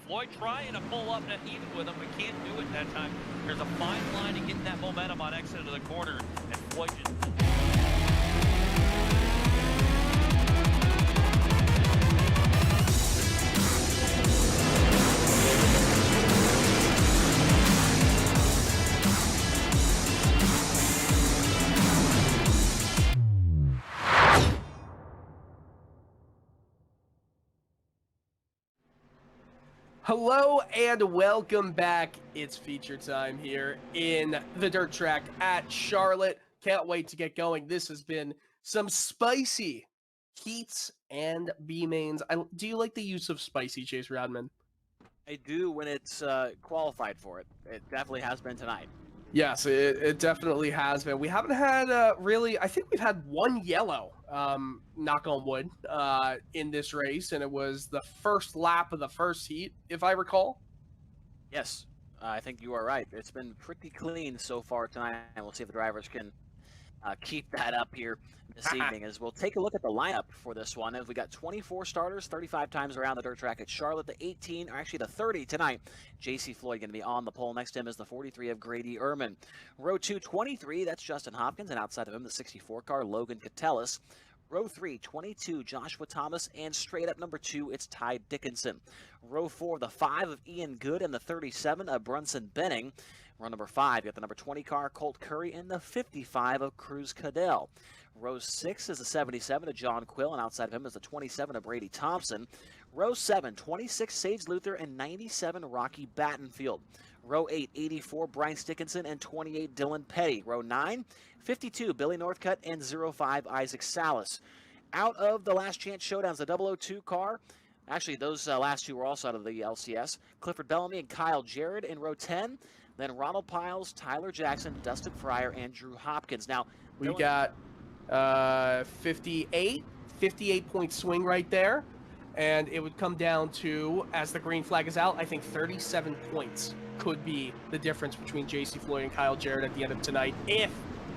Floyd trying to pull up even with him, but can't do it that time. There's a fine line to getting that momentum on exit into the corner, and Floyd just... Hello and welcome back. It's feature time here in the dirt track at Charlotte. Can't wait to get going. This has been some spicy heats and B-mains. Do you like the use of spicy, Chase Rodman? I do when it's qualified for it. It definitely has been tonight. Yes, it definitely has been. We haven't had really, I think we've had one yellow, knock on wood, in this race, and it was the first lap of the first heat, if I recall. Yes, I think you are right. It's been pretty clean so far tonight, and we'll see if the drivers can keep that up here this evening as we'll take a look at the lineup for this one. As we got 24 starters, 35 times around the dirt track at Charlotte. The 18, or actually the 30 tonight, J.C. Floyd going to be on the pole. Next to him is the 43 of Grady Ehrman. Row 2, 23, that's Justin Hopkins, and outside of him, the 64 car, Logan Catellis. Row 3, 22, Joshua Thomas, and straight up number 2, it's Ty Dickinson. Row 4, the 5 of Ian Good, and the 37 of Brunson Benning. Row number 5, you got the number 20 car, Colt Curry, and the 55 of Cruz Cadell. Row 6 is the 77 of John Quill, and outside of him is the 27 of Brady Thompson. Row 7, 26, Sage Luther, and 97, Rocky Battenfield. Row 8, 84, Bryce Dickinson, and 28, Dylan Petty. Row 9, 52, Billy Northcutt, and 05, Isaac Salas. Out of the last chance showdowns, the 002 car, actually those last two were also out of the LCS, Clifford Bellamy and Kyle Jarrett in row 10, then Ronald Piles, Tyler Jackson, Dustin Fryer, and Drew Hopkins. Now, we got 58 point swing right there, and it would come down to, as the green flag is out, I think 37 points could be the difference between J.C. Floyd and Kyle Jarrett at the end of tonight if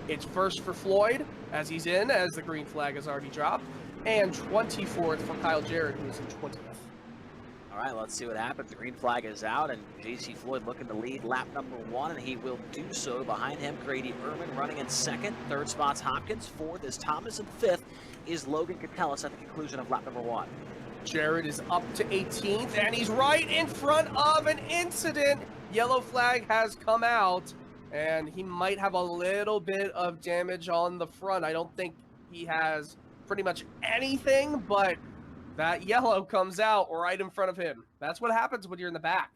it's first for Floyd, as he's in, as the green flag has already dropped, and 24th for Kyle Jarrett, who's in 20th. All right, let's see what happens. The green flag is out, and J.C. Floyd looking to lead lap number 1, and he will do so. Behind him, Grady Ehrman running in second. Third spot's Hopkins. Fourth is Thomas, and fifth is Logan Catellis at the conclusion of lap number 1. Jarrett is up to 18th, and he's right in front of an incident. Yellow flag has come out, and he might have a little bit of damage on the front. I don't think he has pretty much anything, but that yellow comes out right in front of him. That's what happens when you're in the back.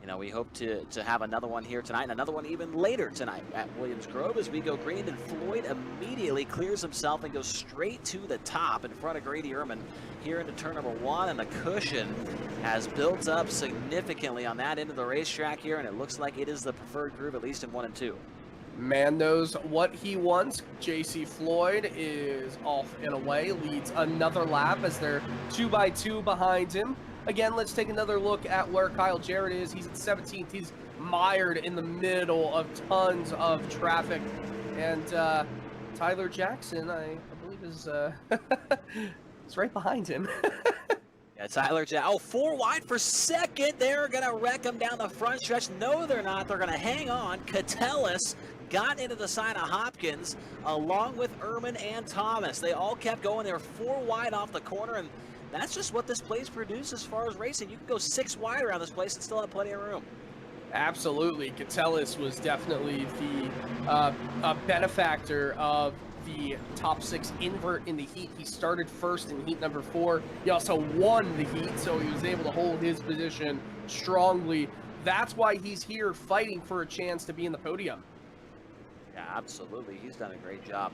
You know, we hope to have another one here tonight, and another one even later tonight at Williams Grove as we go green, and Floyd immediately clears himself and goes straight to the top in front of Grady Ehrman here into turn number 1, and the cushion has built up significantly on that end of the racetrack here, and it looks like it is the preferred groove, at least in 1 and 2. Man knows what he wants. J.C. Floyd is off and away, leads another lap as they're 2x2 behind him. Again, let's take another look at where Kyle Jarrett is. He's at 17th. He's mired in the middle of tons of traffic. And Tyler Jackson, I believe, is is right behind him. Yeah, Tyler Jackson. Oh, 4 wide for second. They're going to wreck him down the front stretch. No, they're not. They're going to hang on. Catellis got into the side of Hopkins along with Ehrman and Thomas. They all kept going. They were 4 wide off the corner, and that's just what this place produces as far as racing. You can go 6 wide around this place and still have plenty of room. Absolutely. Catellis was definitely the benefactor of the top 6 invert in the heat. He started first in heat number 4. He also won the heat, so he was able to hold his position strongly. That's why he's here fighting for a chance to be in the podium. Yeah, absolutely. He's done a great job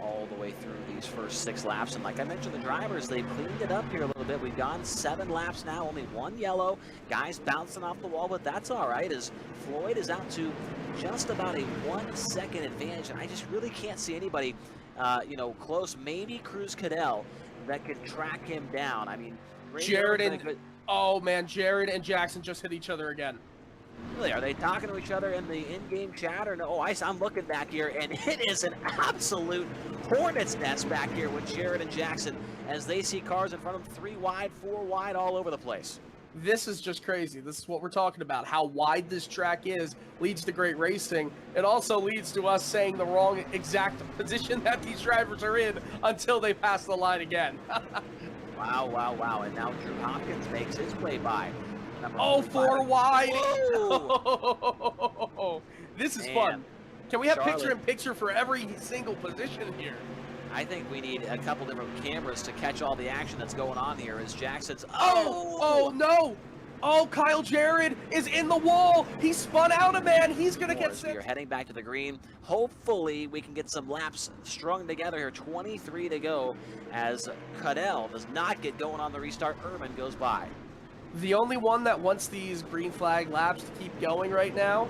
all the way through these first 6 laps. And like I mentioned, the drivers, they've cleaned it up here a little bit. We've gone 7 laps now, only 1 yellow. Guys bouncing off the wall, but that's all right as Floyd is out to just about a 1 second advantage. And I just really can't see anybody, you know, close. Maybe Cruz Cadell that could track him down. I mean, Jarrett and Jarrett and Jackson just hit each other again. Really, are they talking to each other in the in-game chat or no? Oh, I'm looking back here, and it is an absolute hornet's nest back here with Jarrett and Jackson as they see cars in front of them 3 wide, 4 wide, all over the place. This is just crazy. This is what we're talking about. How wide this track is leads to great racing. It also leads to us saying the wrong exact position that these drivers are in until they pass the line again. Wow, wow, wow. And now Drew Hopkins makes his way by. Oh, 4 wide. Whoa. This is Man, fun. Can we have Charlotte. picture-in-picture for every single position here? I think we need a couple different cameras to catch all the action that's going on here as Jackson's... Oh, no. Oh, Kyle Jarrett is in the wall. He spun out a man. He's going to get We are heading back to the green. Hopefully, we can get some laps strung together here. 23 to go as Cadell does not get going on the restart. Ehrman goes by. The only one that wants these green flag laps to keep going right now,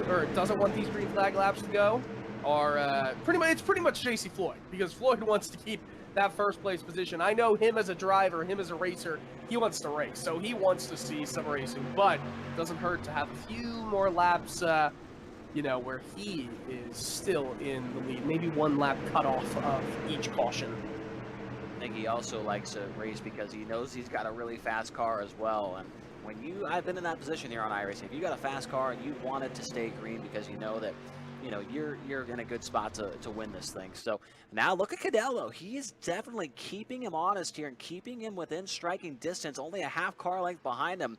or doesn't want these green flag laps to go, are pretty much JC Floyd, because Floyd wants to keep that first place position. I know him as a driver, him as a racer, he wants to race, so he wants to see some racing, but it doesn't hurt to have a few more laps, where he is still in the lead. Maybe one lap cut off of each caution. I think he also likes to race because he knows he's got a really fast car as well. And when I've been in that position here on iRacing. If you got a fast car and you want it to stay green because you know that, you're in a good spot to win this thing. So now look at Cadello. He is definitely keeping him honest here and keeping him within striking distance, only a half car length behind him.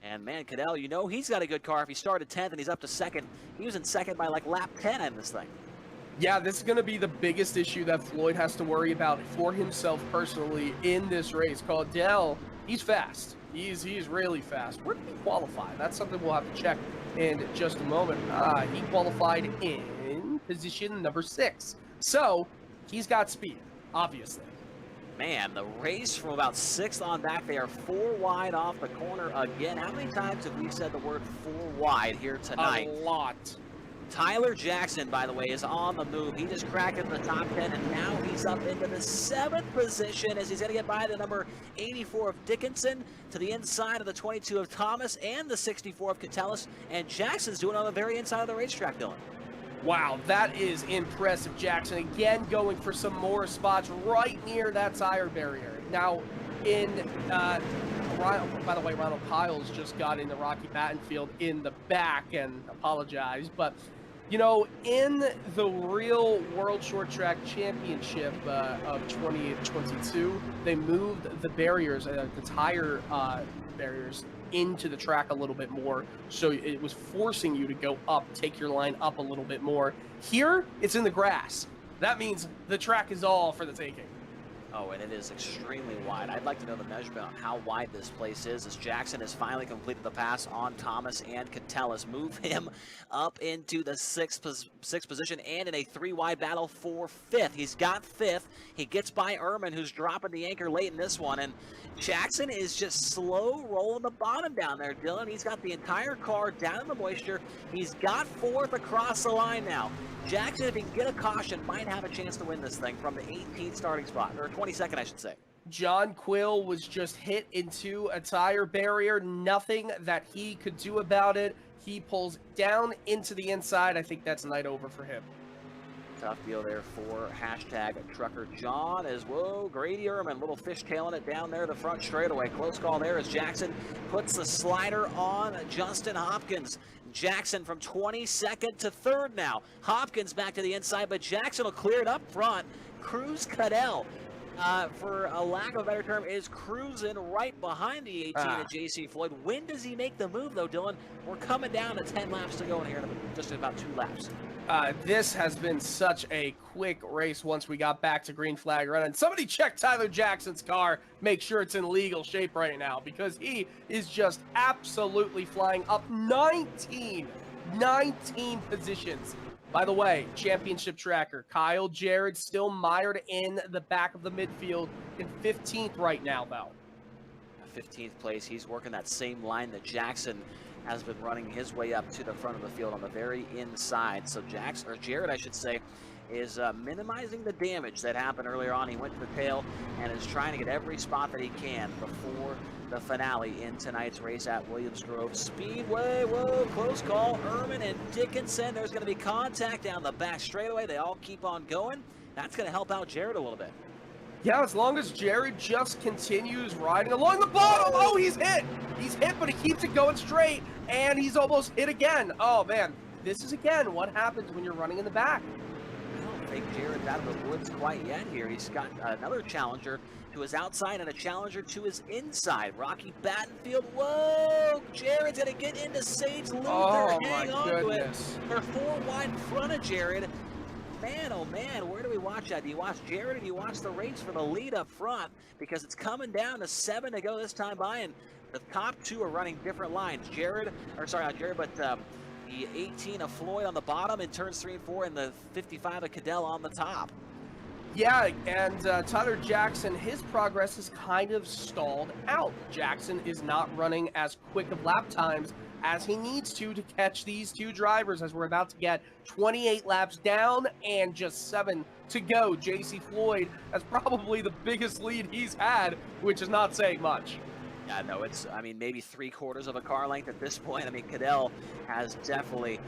And man, Cadell, he's got a good car. If he started 10th and he's up to second, he was in second by like lap 10 in this thing. Yeah, this is going to be the biggest issue that Floyd has to worry about for himself personally in this race. Cadell, he's fast. He's really fast. Where did he qualify? That's something we'll have to check in just a moment. He qualified in position number 6. So, he's got speed, obviously. Man, the race from about 6th on back, they are 4 wide off the corner again. How many times have we said the word 4 wide here tonight? A lot. Tyler Jackson, by the way, is on the move. He just cracked into the top 10, and now he's up into the 7th position as he's going to get by the number 84 of Dickinson to the inside of the 22 of Thomas and the 64 of Catellus. And Jackson's doing it on the very inside of the racetrack, Dylan. Wow, that is impressive. Jackson again going for some more spots right near that tire barrier. Now, by the way, Ronald Piles just got into Rocky Battenfield in the back and apologized, but in the real World Short Track Championship of 2022, they moved the barriers, the tire barriers, into the track a little bit more, so it was forcing you to go up, take your line up a little bit more. Here, it's in the grass. That means the track is all for the taking. Oh, and it is extremely wide. I'd like to know the measurement on how wide this place is as Jackson has finally completed the pass on Thomas and Catellus. Move him up into the sixth position and in a 3-wide battle for 5th. He's got 5th. He gets by Ehrman, who's dropping the anchor late in this one. And Jackson is just slow rolling the bottom down there, Dylan. He's got the entire car down in the moisture. He's got 4th across the line now. Jackson, if he can get a caution, might have a chance to win this thing from the 18th starting spot, or 22nd, I should say. John Quill was just hit into a tire barrier. Nothing that he could do about it. He pulls down into the inside. I think that's night over for him. Tough deal there for #Trucker John as, whoa, Grady Ehrman, little fishtailing it down there the front straightaway. Close call there as Jackson puts the slider on Justin Hopkins. Jackson from 22nd to 3rd now. Hopkins back to the inside, but Jackson will clear it up front. Cruz Cadell, for a lack of a better term, is cruising right behind the 18 of JC Floyd. When does he make the move, though, Dylan? We're coming down to 10 laps to go in here in just about 2 laps. This has been such a quick race once we got back to green flag run. And somebody check Tyler Jackson's car, make sure it's in legal shape right now, because he is just absolutely flying up 19 positions. By the way, championship tracker, Kyle Jarrett still mired in the back of the midfield in 15th right now, though. 15th place, he's working that same line that Jackson has been running his way up to the front of the field on the very inside. So Jarrett, I should say, is minimizing the damage that happened earlier on. He went to the tail and is trying to get every spot that he can before the finale in tonight's race at Williams Grove Speedway. Whoa, close call. Ehrman and Dickinson. There's going to be contact down the back straightaway. They all keep on going. That's going to help out Jarrett a little bit. Yeah, as long as Jared just continues riding along the bottom. Oh, he's hit. He's hit, but he keeps it going straight, and he's almost hit again. Oh, man. This is, again, what happens when you're running in the back. I don't think Jared's out of the woods quite yet here. He's got another challenger to his outside and a challenger to his inside. Rocky Battenfield. Whoa! Jared's going to get into Sage Luther. Oh, Hang my on goodness. to it. They're 4 wide in front of Jared. Man, oh man, where do we watch that? Do you watch Jared or do you watch the race for the lead up front? Because it's coming down to 7 to go this time by, and the top 2 are running different lines. Jared, or sorry, not Jared, but the 18 of Floyd on the bottom in turns 3 and 4, and the 55 of Cadell on the top. Yeah, and Tyler Jackson, his progress is kind of stalled out. Jackson is not running as quick of lap times as he needs to catch these 2 drivers, as we're about to get 28 laps down and just 7 to go. JC Floyd has probably the biggest lead he's had, which is not saying much. Yeah, no, it's, I mean, maybe 3/4 of a car length at this point. I mean, Cadell has definitely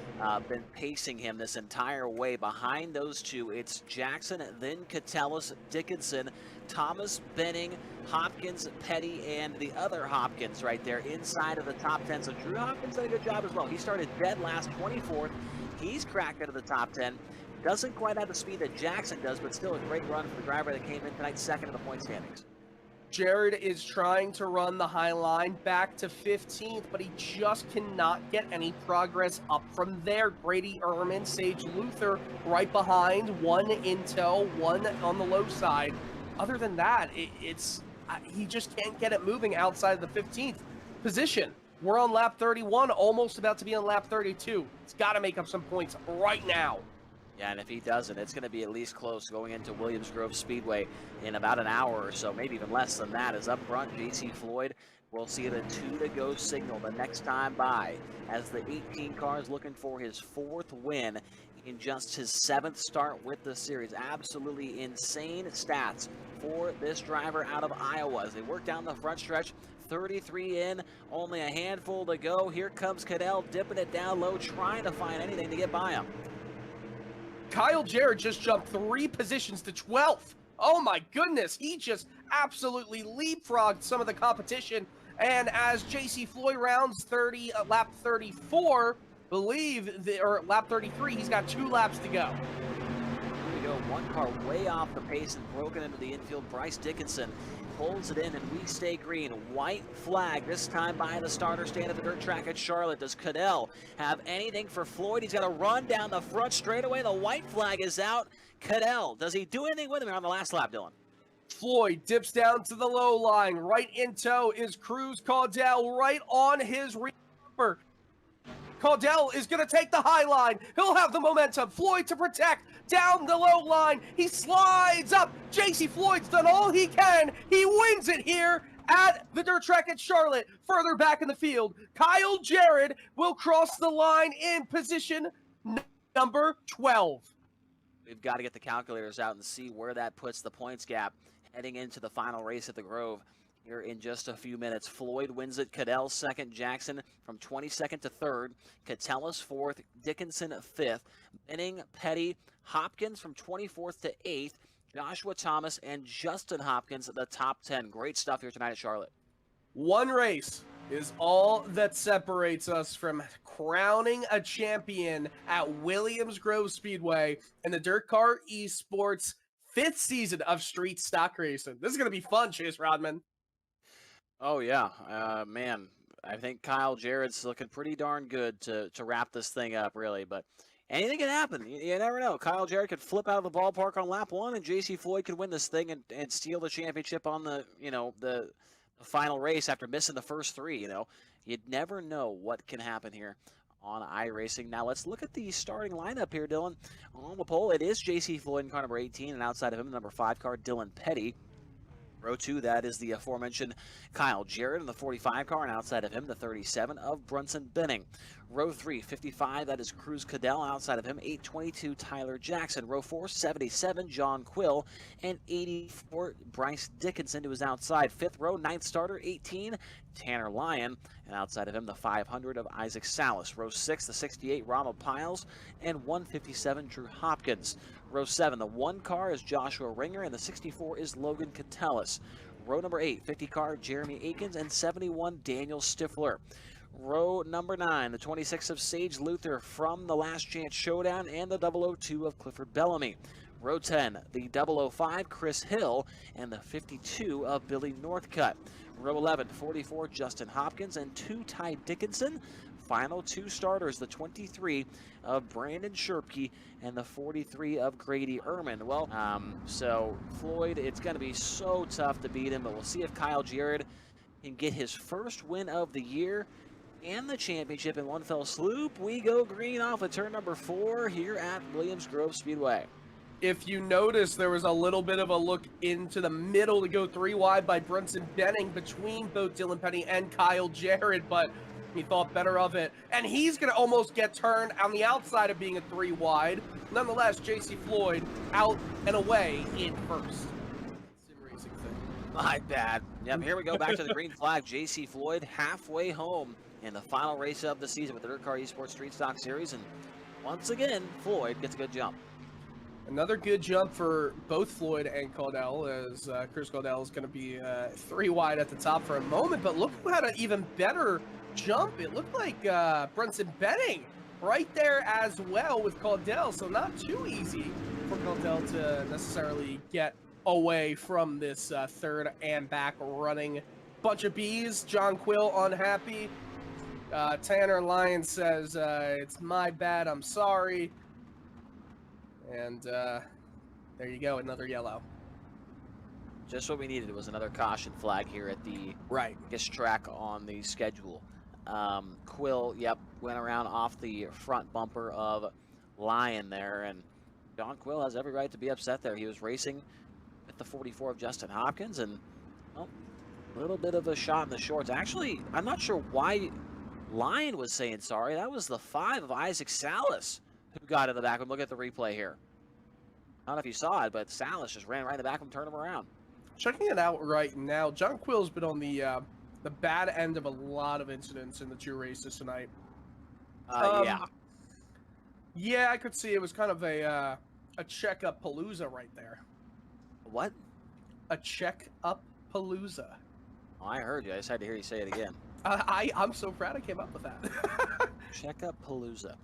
been pacing him this entire way. Behind those 2, it's Jackson, then Catellis, Dickinson, Thomas, Benning, Hopkins, Petty, and the other Hopkins right there inside of the top 10. So Drew Hopkins did a good job as well. He started dead last, 24th. He's cracked into the top 10. Doesn't quite have the speed that Jackson does, but still a great run for the driver that came in tonight, second in the point standings. Jared is trying to run the high line back to 15th, but he just cannot get any progress up from there. Brady Ehrman, Sage Luther right behind, 1 in tow, 1 on the low side. Other than that, he just can't get it moving outside of the 15th position. We're on lap 31, almost about to be on lap 32. It's got to make up some points right now. Yeah, and if he doesn't, it's going to be at least close going into Williams Grove Speedway in about an hour or so, maybe even less than that. As up front, JC Floyd will see the 2 to go signal the next time by, as the 18 car is looking for his 4th win in just his 7th start with the series. Absolutely insane stats for this driver out of Iowa as they work down the front stretch. 33 in, only a handful to go. Here comes Cadell dipping it down low, trying to find anything to get by him. Kyle Jarrett just jumped 3 positions to 12th. Oh my goodness, he just absolutely leapfrogged some of the competition. And as JC Floyd rounds lap 34, or lap 33, he's got 2 laps to go. Here we go, 1 car way off the pace and broken into the infield. Bryce Dickinson pulls it in, and we stay green. White flag this time by the starter stand at the dirt track at Charlotte. Does Cadell have anything for Floyd? He's got to run down the front straightaway. The white flag is out. Cadell, does he do anything with him here on the last lap, Dylan? Floyd dips down to the low line. Right in tow is Cruz Caudell right on his rear. Caudell is going to take the high line. He'll have the momentum. Floyd to protect down the low line. He slides up. JC Floyd's done all he can. He wins it here at the dirt track at Charlotte. Further back in the field, Kyle Jarrett will cross the line in position number 12. We've got to get the calculators out and see where that puts the points gap heading into the final race at the Grove here in just a few minutes. Floyd wins it, Cadell second, Jackson from 22nd to 3rd, Catellis 4th, Dickinson 5th, Benning, Petty, Hopkins from 24th to 8th, Joshua Thomas and Justin Hopkins at the top 10. Great stuff here tonight at Charlotte. One race is all that separates us from crowning a champion at Williams Grove Speedway in the Dirt Car Esports 5th season of street stock racing. This is going to be fun, Chase Rodman. Oh, yeah. Man, I think Kyle Jarrett's looking pretty darn good to wrap this thing up, really. But anything can happen. You never know. Kyle Jarrett could flip out of the ballpark on lap 1, and JC Floyd could win this thing and steal the championship on the final race after missing the first 3. You'd never know what can happen here on iRacing. Now let's look at the starting lineup here, Dylan. On the pole, it is JC Floyd in car number 18, and outside of him, the number 5 car, Dylan Petty. Row 2, that is the aforementioned Kyle Jarrett in the 45 car, and outside of him, the 37 of Brunson Benning. Row 3, 55, that is Cruz Cadell. Outside of him, 822, Tyler Jackson. Row 4, 77, John Quill. And 84, Bryce Dickinson, who is outside. 5th row, 9th starter, 18, Tanner Lyon. And outside of him, the 500 of Isaac Salas. Row 6, the 68, Ronald Piles. And 157, Drew Hopkins. Row 7, the 1 car is Joshua Ringer. And the 64 is Logan Catellis. Row number 8, 50 car, Jeremy Akins. And 71, Daniel Stifler. Row number 9, the 26 of Sage Luther from the Last Chance Showdown, and the 002 of Clifford Bellamy. Row 10, the 005, Chris Hill, and the 52 of Billy Northcutt. Row 11, 44, Justin Hopkins, and 2, Ty Dickinson. Final 2 starters, the 23 of Brandon Sherpke and the 43 of Grady Ehrman. Well, so Floyd, it's going to be so tough to beat him, but we'll see if Kyle Jarrett can get his first win of the year and the championship in one fell swoop. We go green off of turn number 4 here at Williams Grove Speedway. If you notice, there was a little bit of a look into the middle to go 3 wide by Brunson Benning between both Dylan Penny and Kyle Jarrett, but he thought better of it. And he's going to almost get turned on the outside of being a 3 wide. Nonetheless, JC Floyd out and away in first. Sim racing thing. My bad. Yep, here we go back to the green flag. JC Floyd halfway home in the final race of the season with the Dirt Car Esports Street Stock Series. And once again, Floyd gets a good jump. Another good jump for both Floyd and Caudell, as Chris Caudell is going to be 3 wide at the top for a moment. But look who had an even better jump. It looked like Brunson Benning right there as well with Caudell. So not too easy for Caudell to necessarily get away from this third and back running bunch of bees. John Quill unhappy. Tanner Lyon says, it's my bad, I'm sorry. And there you go, another yellow. Just what we needed was another caution flag here at the biggest track on the schedule. Quill, yep, went around off the front bumper of Lyon there, and John Quill has every right to be upset there. He was racing with the 44 of Justin Hopkins, and well, a little bit of a shot in the shorts. Actually, I'm not sure why Lyon was saying sorry. That was the 5 of Isaac Salas who got in the back. Look at the replay here. I don't know if you saw it, but Salas just ran right in the back and turned him around. Checking it out right now, John Quill's been on the bad end of a lot of incidents in the 2 races tonight. Yeah. Yeah, I could see it was kind of a check-up palooza right there. What? A check-up palooza. Oh, I heard you. I just had to hear you say it again. I'm so proud I came up with that. Check up Palooza.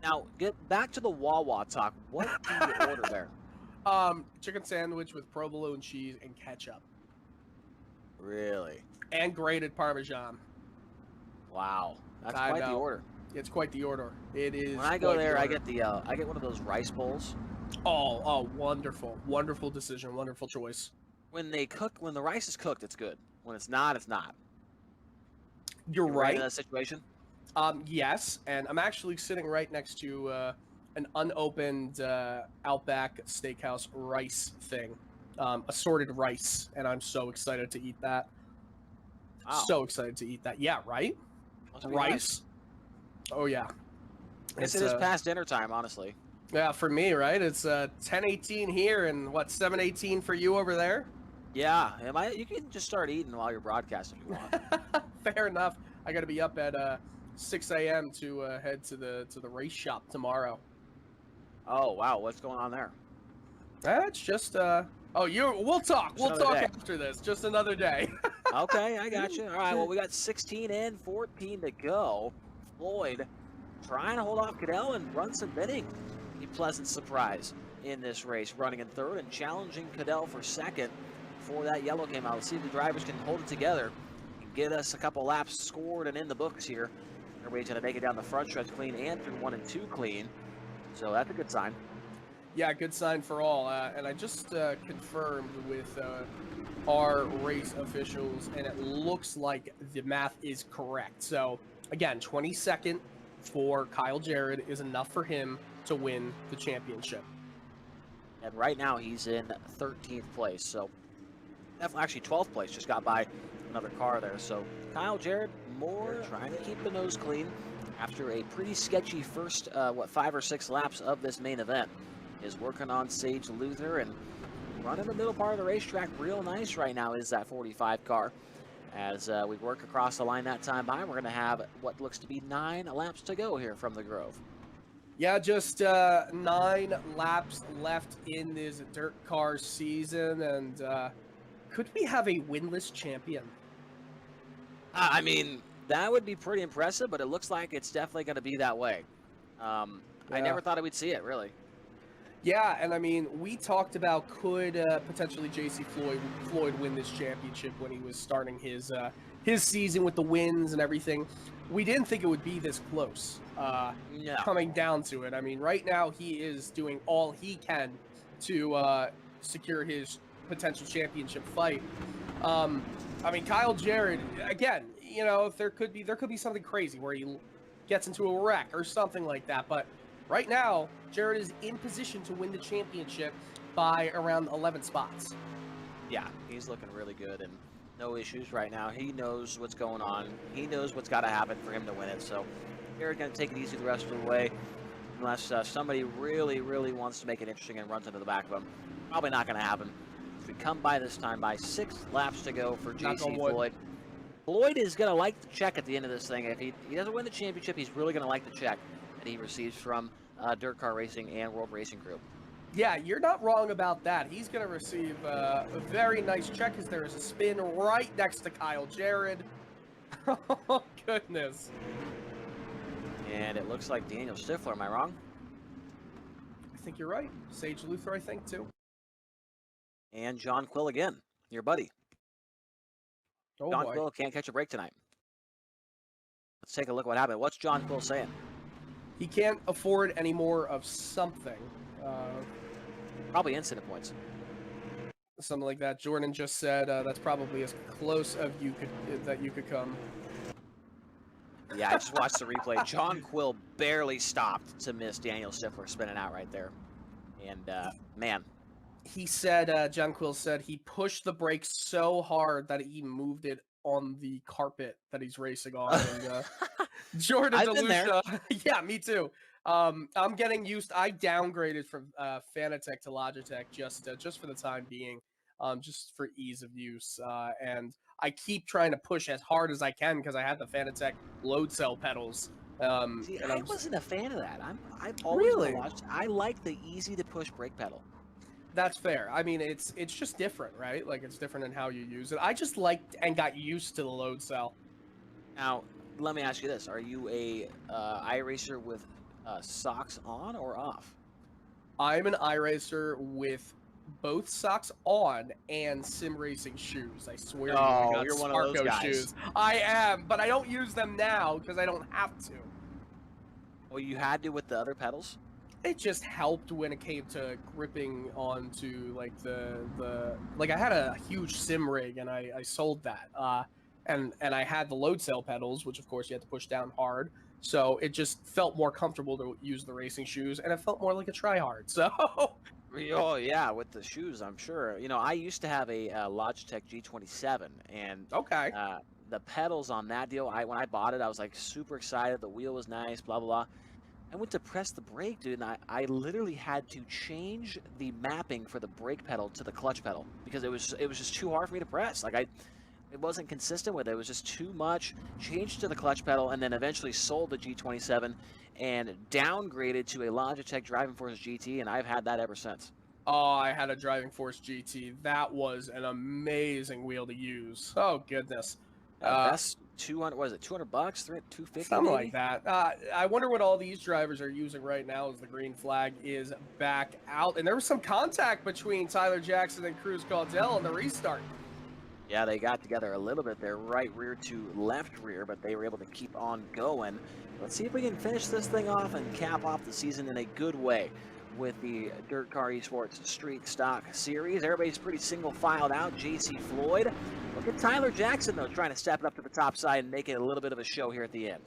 Now, get back to the Wawa talk. What do you order there? Chicken sandwich with provolone cheese and ketchup. Really? And grated Parmesan. Wow. That's quite the order. It's quite the order. It is. When I go there, I get one of those rice bowls. Oh, wonderful. Wonderful decision. Wonderful choice. When the rice is cooked, it's good. When it's not, it's not. You're right. In that situation? Yes, and I'm actually sitting right next to an unopened Outback Steakhouse rice thing, assorted rice, and I'm so excited to eat that. Wow. So excited to eat that. Yeah, right? Rice? Nice. Oh, yeah. I guess it is past dinner time, honestly. Yeah, for me, right? It's 10:18 here, and what, 7:18 for you over there? Yeah, you can just start eating while you're broadcasting if you want. Fair enough. I got to be up at 6 a.m. to head to the race shop tomorrow. Oh wow, what's going on there? That's just we'll talk. We'll talk after this. Just another day. Okay, I got you. All right, well we got 16 and 14 to go. Floyd trying to hold off Cadell and Brunson Benning. A pleasant surprise in this race, running in third and challenging Cadell for second before that yellow came out. Let's see if the drivers can hold it together and get us a couple laps scored and in the books here. Everybody's going to make it down the front stretch clean and through 1 and 2 clean. So that's a good sign. Yeah, good sign for all. And I just confirmed with our race officials, and it looks like the math is correct. So, again, 22nd for Kyle Jarrett is enough for him to win the championship. And right now he's in 13th place. So, actually 12th place, just got by another car there. So, Kyle Jarrett more trying to keep the nose clean after a pretty sketchy first, 5 or 6 laps of this main event, is working on Sage Luther and running the middle part of the racetrack real nice right now is that 45 car. As we work across the line that time by, we're going to have what looks to be 9 laps to go here from the Grove. Yeah, just 9 laps left in this dirt car season, and could we have a winless champion? I mean, that would be pretty impressive, but it looks like it's definitely going to be that way. I never thought we'd see it, really. Yeah, and I mean, we talked about could potentially JC Floyd win this championship when he was starting his season with the wins and everything. We didn't think it would be this close. No. Coming down to it, I mean, right now he is doing all he can to secure his potential championship fight. I mean, Kyle Jarrett, again, you know, if there could be something crazy where he gets into a wreck or something like that, but right now, Jarrett is in position to win the championship by around 11 spots. Yeah, he's looking really good and no issues right now. He knows what's going on. He knows what's got to happen for him to win it. So Jarrett's going to take it easy the rest of the way unless somebody really, really wants to make it interesting and runs into the back of him. Probably not going to happen. If we come by this time by 6 laps to go for JC Floyd. Floyd is going to like the check at the end of this thing. If he doesn't win the championship, he's really going to like the check that he receives from Dirt Car Racing and World Racing Group. Yeah, you're not wrong about that. He's going to receive a very nice check as there is a spin right next to Kyle Jarrett. Oh, goodness. And it looks like Daniel Stifler, am I wrong? I think you're right. Sage Luther, I think, too. And John Quill again, your buddy. Oh, John boy. Quill can't catch a break tonight. Let's take a look at what happened. What's John Quill saying? He can't afford any more of something. Probably incident points. Something like that. Jordan just said that's probably as close as you could come. Yeah, I just watched the replay. John Quill barely stopped to miss Daniel Stifler spinning out right there. And, man. He said, John Quill said he pushed the brake so hard that he moved it on the carpet that he's racing on. And, Jordan DeLucia, yeah, me too. I'm getting used. I downgraded from Fanatec to Logitech just for the time being, just for ease of use. And I keep trying to push as hard as I can because I have the Fanatec load cell pedals. See, I wasn't a fan of that. I've always Really? watched. I like the easy to push brake pedal. That's fair. I mean, it's just different, right? Like, it's different in how you use it. I just liked and got used to the load cell. Now, let me ask you this: are you a iRacer with socks on or off? I'm an iRacer with both socks on and sim racing shoes. I swear. Oh, I got you're one of those Sparko guys. shoes. I am, but I don't use them now because I don't have to. Well, you had to with the other pedals. It just helped when it came to gripping onto like like I had a huge sim rig and I sold that. And I had the load cell pedals, which of course you had to push down hard. So it just felt more comfortable to use the racing shoes, and it felt more like a try-hard. So, Oh yeah, with the shoes, I'm sure. You know, I used to have a Logitech G27, and okay. the pedals on that deal, when I bought it, I was like super excited. The wheel was nice, blah blah blah. I went to press the brake, dude, and I literally had to change the mapping for the brake pedal to the clutch pedal because it was just too hard for me to press. Like it wasn't consistent with it. It was just too much. Changed to the clutch pedal, and then eventually sold the G27 and downgraded to a Logitech Driving Force GT, and I've had that ever since. Oh, I had a Driving Force GT. That was an amazing wheel to use. Oh goodness. That's 200. What is it? $200? 250? Something maybe? like that. I wonder what all these drivers are using right now as the green flag is back out. And there was some contact between Tyler Jackson and Cruz Caldell on the restart. Yeah, they got together a little bit there, right rear to left rear, but they were able to keep on going. Let's see if we can finish this thing off and cap off the season in a good way with the Dirt Car Esports Street Stock Series. Everybody's pretty single-filed out. JC Floyd. Look at Tyler Jackson, though, trying to step it up to the top side and make it a little bit of a show here at the end.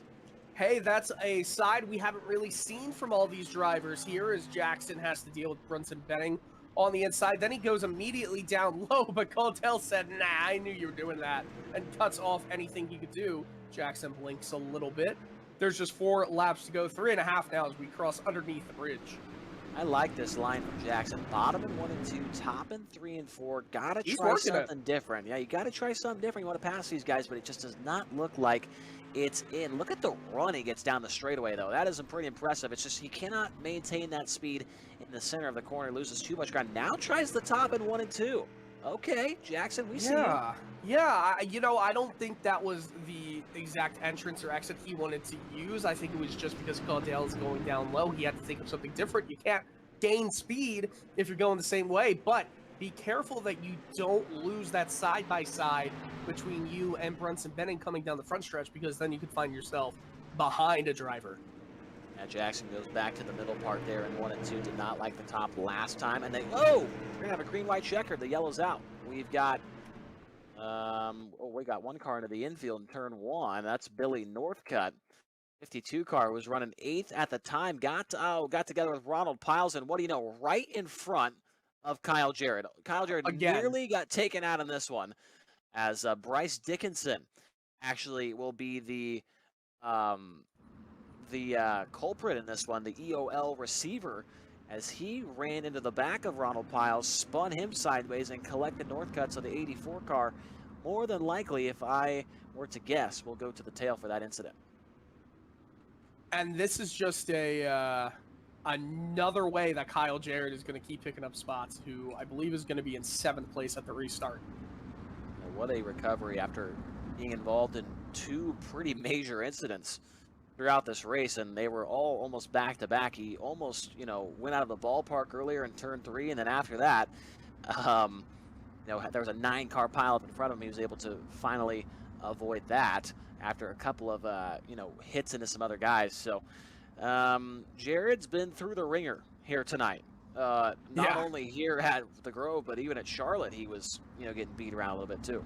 Hey, that's a side we haven't really seen from all these drivers here as Jackson has to deal with Brunson Benning on the inside. Then he goes immediately down low, but Caldell said, nah, I knew you were doing that, and cuts off anything he could do. Jackson blinks a little bit. there's just 4 laps to go, 3.5 now as we cross underneath the bridge. I like this line from Jackson. Bottom in 1 and 2, top in 3 and 4. Gotta He's try working it. something different. Yeah, you gotta try something different. You want to pass these guys, but it just does not look like it's in. Look at the run he gets down the straightaway, though. That is pretty impressive. It's just he cannot maintain that speed in the center of the corner. Loses too much ground. Now tries the top in 1 and 2. Okay, Jackson, we see you. Yeah, I don't think that was the exact entrance or exit he wanted to use. I think it was just because Caudale is going down low. He had to think of something different. You can't gain speed if you're going the same way, but be careful that you don't lose that side-by-side between you and Brunson Benning coming down the front stretch, because then you could find yourself behind a driver. Now Jackson goes back to the middle part there in 1 and 2. Did not like the top last time, and they, oh, we're gonna have a green-white checker. The yellow's out. We've got, we got one car into the infield in turn 1. That's Billy Northcutt. 52 car was running 8th at the time. Got together with Ronald Piles, and what do you know? Right in front of Kyle Jarrett. Kyle Jarrett nearly got taken out in this one, as Bryce Dickinson actually will be the culprit in this one, the EOL receiver, as he ran into the back of Ronald Piles, spun him sideways, and collected Northcutt. So the 84 car, more than likely, if I were to guess, will go to the tail for that incident. And this is just another way that Kyle Jarrett is going to keep picking up spots, who I believe is going to be in 7th place at the restart. What a recovery after being involved in 2 pretty major incidents throughout this race, and they were all almost back-to-back. He almost, went out of the ballpark earlier in turn 3, and then after that, there was a 9-car pileup in front of him. He was able to finally avoid that after a couple of, hits into some other guys. So Jared's been through the ringer here tonight. Not only here at the Grove, but even at Charlotte, he was, getting beat around a little bit too.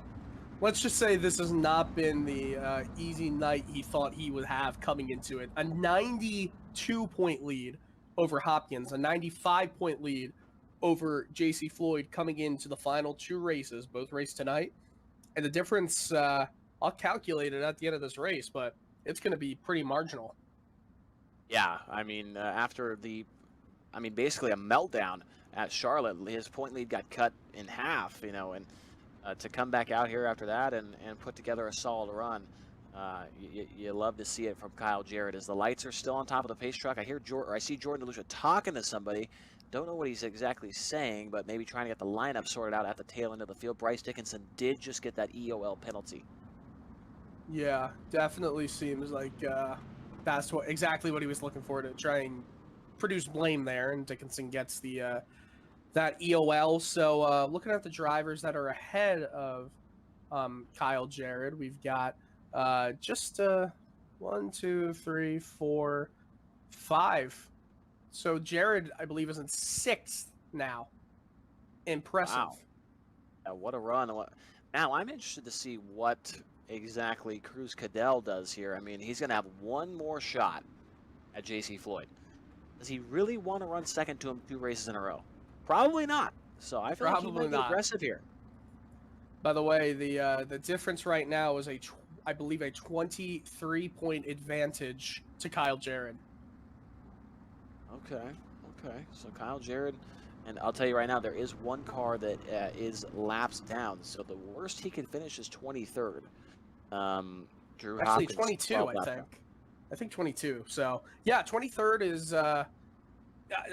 Let's just say this has not been the easy night he thought he would have coming into it. A 92-point lead over Hopkins, a 95-point lead over JC Floyd coming into the final 2 races, both raced tonight. And the difference, I'll calculate it at the end of this race, but it's going to be pretty marginal. Yeah, I mean, after basically a meltdown at Charlotte, his point lead got cut in half, and to come back out here after that and put together a solid run, you love to see it from Kyle Jarrett. As the lights are still on top of the pace truck, I see Jordan DeLucia talking to somebody. Don't know what he's exactly saying, but maybe trying to get the lineup sorted out at the tail end of the field. Bryce Dickinson did just get that EOL penalty. Yeah, definitely seems like that's exactly what he was looking for, to try and produce blame there, and Dickinson gets the that EOL. So looking at the drivers that are ahead of Kyle Jarrett, we've got just 1, 2, 3, 4, 5. So Jared, I believe, is in 6th now. Impressive. Wow. Yeah, what a run. Now I'm interested to see what exactly Cruz Cadell does here. I mean, he's going to have one more shot at JC Floyd. Does he really want to run second to him 2 races in a row? Probably not. So I feel like he might be aggressive here. By the way, the difference right now is I believe a 23-point advantage to Kyle Jarrett. Okay. So Kyle Jarrett, and I'll tell you right now, there is one car that is laps down. So the worst he can finish is 23rd. Drew Actually, Hopkins, 22, I think. I think 22. So yeah, 23rd is.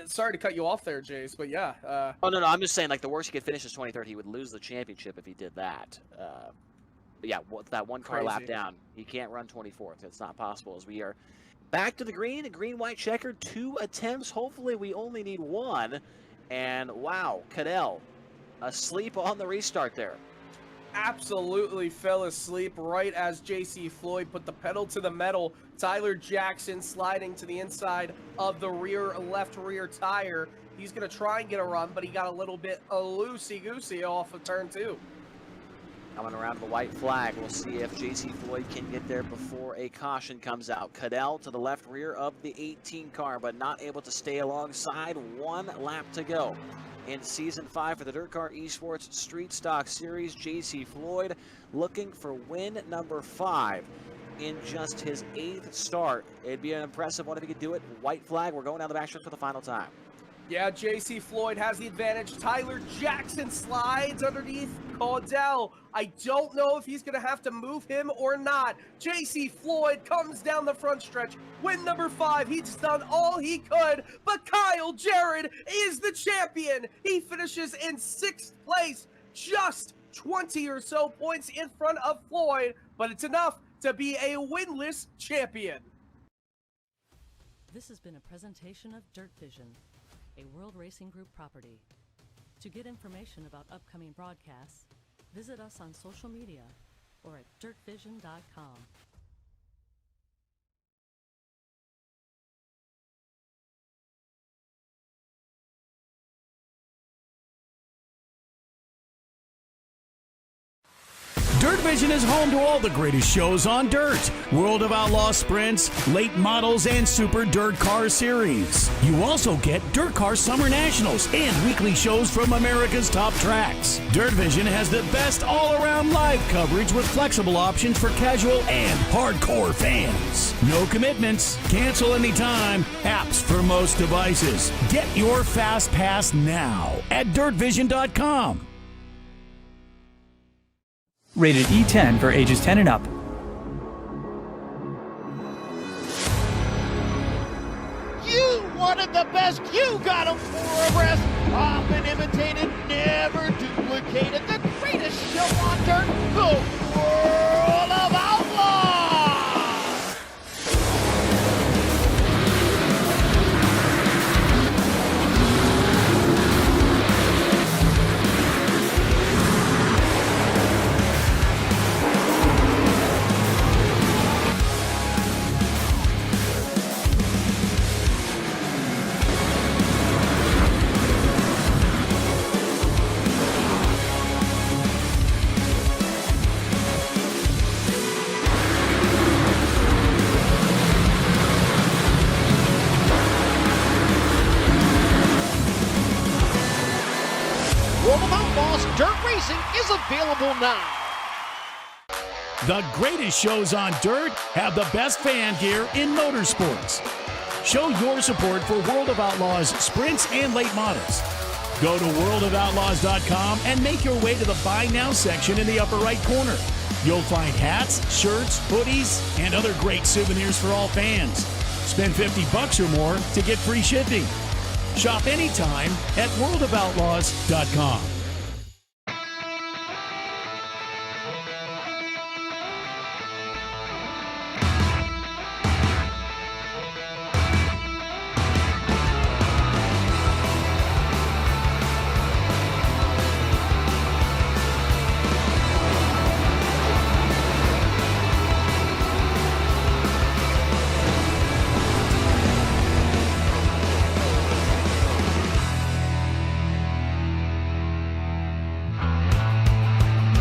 Sorry to cut you off there, Jace, but yeah. Oh no, I'm just saying, like, the worst he could finish is 23rd. He would lose the championship if he did that. But yeah, that one car lap down, he can't run 24th. It's not possible. As we are back to the green, a green-white checkered, 2 attempts. Hopefully, we only need 1. And wow, Cadell asleep on the restart there. Absolutely fell asleep right as JC Floyd put the pedal to the metal. Tyler Jackson sliding to the inside of the left rear tire. He's going to try and get a run, but he got a little bit loosey-goosey off of turn 2. Coming around the white flag, we'll see if JC Floyd can get there before a caution comes out. Cadell to the left rear of the 18 car, but not able to stay alongside. 1 lap to go in Season 5 for the Dirt Car Esports Street Stock Series. JC Floyd looking for win number 5 in just his 8th start. It'd be an impressive one if he could do it. White flag. We're going down the backstretch for the final time. Yeah, JC Floyd has the advantage. Tyler Jackson slides underneath Caudell. I don't know if he's going to have to move him or not. JC Floyd comes down the front stretch. Win number 5. He's done all he could, but Kyle Jarrett is the champion. He finishes in 6th place, just 20 or so points in front of Floyd, but it's enough to be a winless champion. This has been a presentation of Dirt Vision, a World Racing Group property. To get information about upcoming broadcasts, visit us on social media or at dirtvision.com. Dirt Vision is home to all the greatest shows on dirt. World of Outlaws sprints, late models, and Super Dirt Car Series. You also get Dirt Car Summer Nationals and weekly shows from America's top tracks. Dirt Vision has the best all-around live coverage with flexible options for casual and hardcore fans. No commitments, cancel anytime, apps for most devices. Get your Fast Pass now at dirtvision.com. Rated E10 for ages 10 and up. You wanted the best, you got them 4 abreast. Often imitated, never duplicated. The greatest show on dirt, the World of Outlaws! World of Outlaws Dirt Racing is available now. The greatest shows on dirt have the best fan gear in motorsports. Show your support for World of Outlaws sprints and late models. Go to worldofoutlaws.com and make your way to the Buy Now section in the upper right corner. You'll find hats, shirts, hoodies, and other great souvenirs for all fans. Spend $50 or more to get free shipping. Shop anytime at worldofoutlaws.com.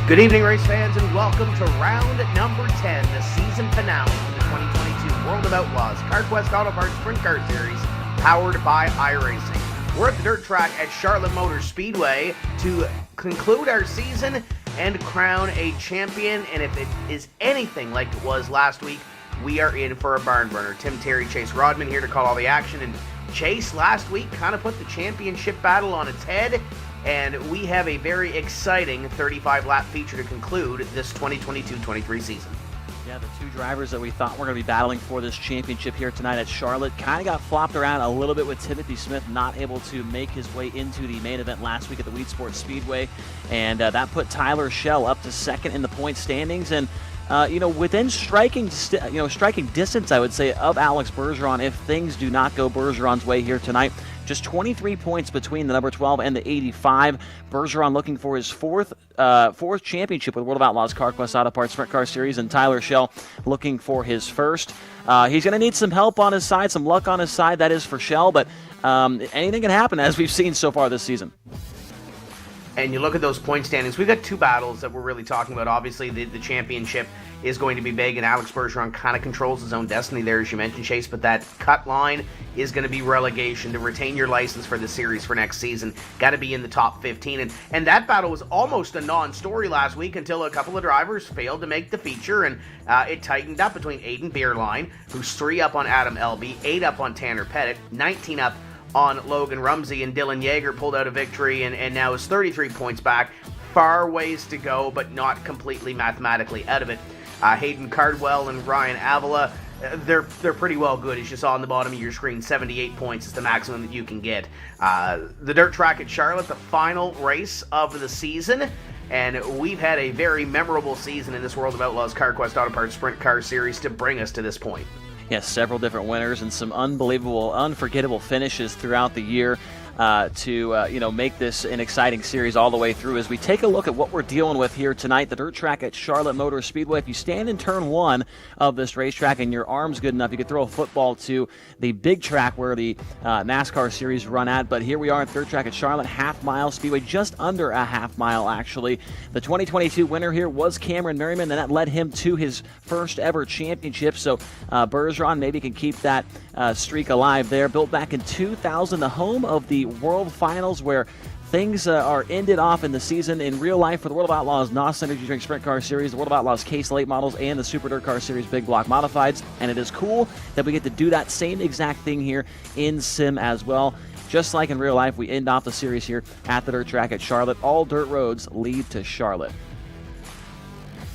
Good evening, race fans, and welcome to round number 10, the season finale of the 2022 World of Outlaws CARQUEST Auto Parts Sprint Car Series, powered by iRacing. We're at the dirt track at Charlotte Motor Speedway to conclude our season and crown a champion, and if it is anything like it was last week, we are in for a barn burner. Tim Terry, Chase Rodman here to call all the action, and Chase last week kind of put the championship battle on its head, and we have a very exciting 35-lap feature to conclude this 2022-23 season. Yeah, the 2 drivers that we thought were going to be battling for this championship here tonight at Charlotte kind of got flopped around a little bit with Timothy Smith not able to make his way into the main event last week at the Wheat Sports Speedway, and that put Tyler Schell up to 2nd in the point standings, and within striking distance, I would say, of Alex Bergeron if things do not go Bergeron's way here tonight. Just 23 points between the number 12 and the 85. Bergeron looking for his fourth championship with World of Outlaws CARQUEST Auto Parts Sprint Car Series, and Tyler Schell looking for his first. He's going to need some help on his side, some luck on his side, that is for Schell, but anything can happen as we've seen so far this season. and you look at those point standings, we've got two battles that we're really talking about. Obviously, the championship is going to be big, and Alex Bergeron kind of controls his own destiny there, as you mentioned, Chase, but that cut line is going to be relegation. To retain your license for the series for next season, got to be in the top 15, and that battle was almost a non-story last week until a couple of drivers failed to make the feature, and it tightened up between Aiden Beerline, who's 3 up on Adam Elby, 8 up on Tanner Pettit, 19 up on Logan Rumsey, and Dylan Yeager pulled out a victory and now is 33 points back. Far ways to go, but not completely mathematically out of it. Hayden Cardwell and Ryan Avila, they're pretty well good, as you saw on the bottom of your screen. 78 points is the maximum that you can get. The dirt track at Charlotte, the final race of the season, and we've had a very memorable season in this World of Outlaws CarQuest Auto Parts Sprint Car Series to bring us to this point. Yes, several different winners and some unbelievable, unforgettable finishes throughout the year to make this an exciting series all the way through. As we take a look at what we're dealing with here tonight, the dirt track at Charlotte Motor Speedway. If you stand in turn 1 of this racetrack and your arm's good enough, you could throw a football to the big track where the NASCAR series run at. But here we are at the dirt track at Charlotte, half-mile speedway, just under a half-mile actually. The 2022 winner here was Cameron Merriman, and that led him to his first ever championship. So Bergeron maybe can keep that streak alive there. Built back in 2000, the home of the World Finals, where things are ended off in the season in real life for the World of Outlaws NOS Energy Drink Sprint Car Series, the World of Outlaws Case Late Models, and the Super Dirt Car Series Big Block Modifieds. And it is cool that we get to do that same exact thing here in Sim as well. Just like in real life, we end off the series here at the dirt track at Charlotte. All dirt roads lead to Charlotte.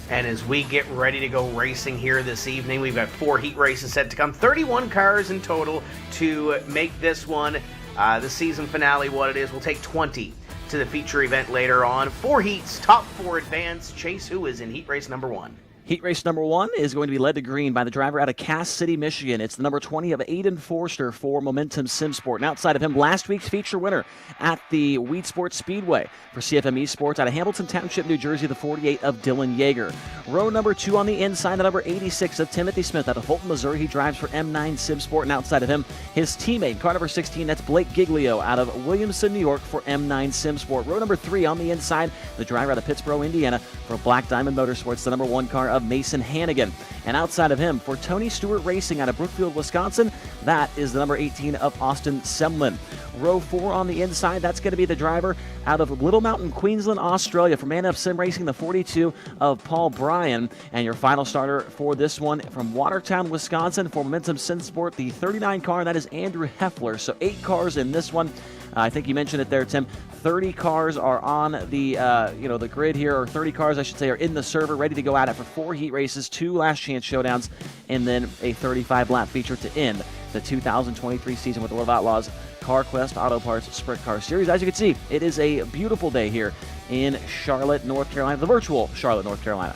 And as we get ready to go racing here this evening, we've got 4 heat races set to come. 31 cars in total to make this one the season finale what it is. We'll take 20 to the feature event later on. 4 heats, top 4 advance. Chase, who is in heat race number 1? Heat race number 1 is going to be led to green by the driver out of Cass City, Michigan. It's the number 20 of Aiden Forster for Momentum Sim Sport. And outside of him, last week's feature winner at the Weed Sports Speedway for CFM Esports out of Hamilton Township, New Jersey, the 48 of Dylan Yeager. Row number 2 on the inside, the number 86 of Timothy Smith out of Fulton, Missouri. He drives for M9 Sim Sport. And outside of him, his teammate, car number 16, that's Blake Giglio out of Williamson, New York for M9 Sim Sport. Row number 3 on the inside, the driver out of Pittsburgh, Indiana for Black Diamond Motorsports, the number 1 car of Mason Hannigan. And outside of him, for Tony Stewart Racing out of Brookfield, Wisconsin, that is the number 18 of Austin Semlin. Row 4 on the inside, that's going to be the driver out of Little Mountain, Queensland, Australia for Man Up Sim Racing, the 42 of Paul Bryan. And your final starter for this one from Watertown, Wisconsin for Momentum Sim Sport, the 39 car, that is Andrew Heffler. So 8 cars in this one. I think you mentioned it there, Tim. 30 cars are on the the grid here, or 30 cars, I should say, are in the server, ready to go at it for 4 heat races, 2 last chance showdowns, and then a 35-lap feature to end the 2023 season with the World of Outlaws CarQuest Auto Parts Sprint Car Series. As you can see, it is a beautiful day here in Charlotte, North Carolina, the virtual Charlotte, North Carolina.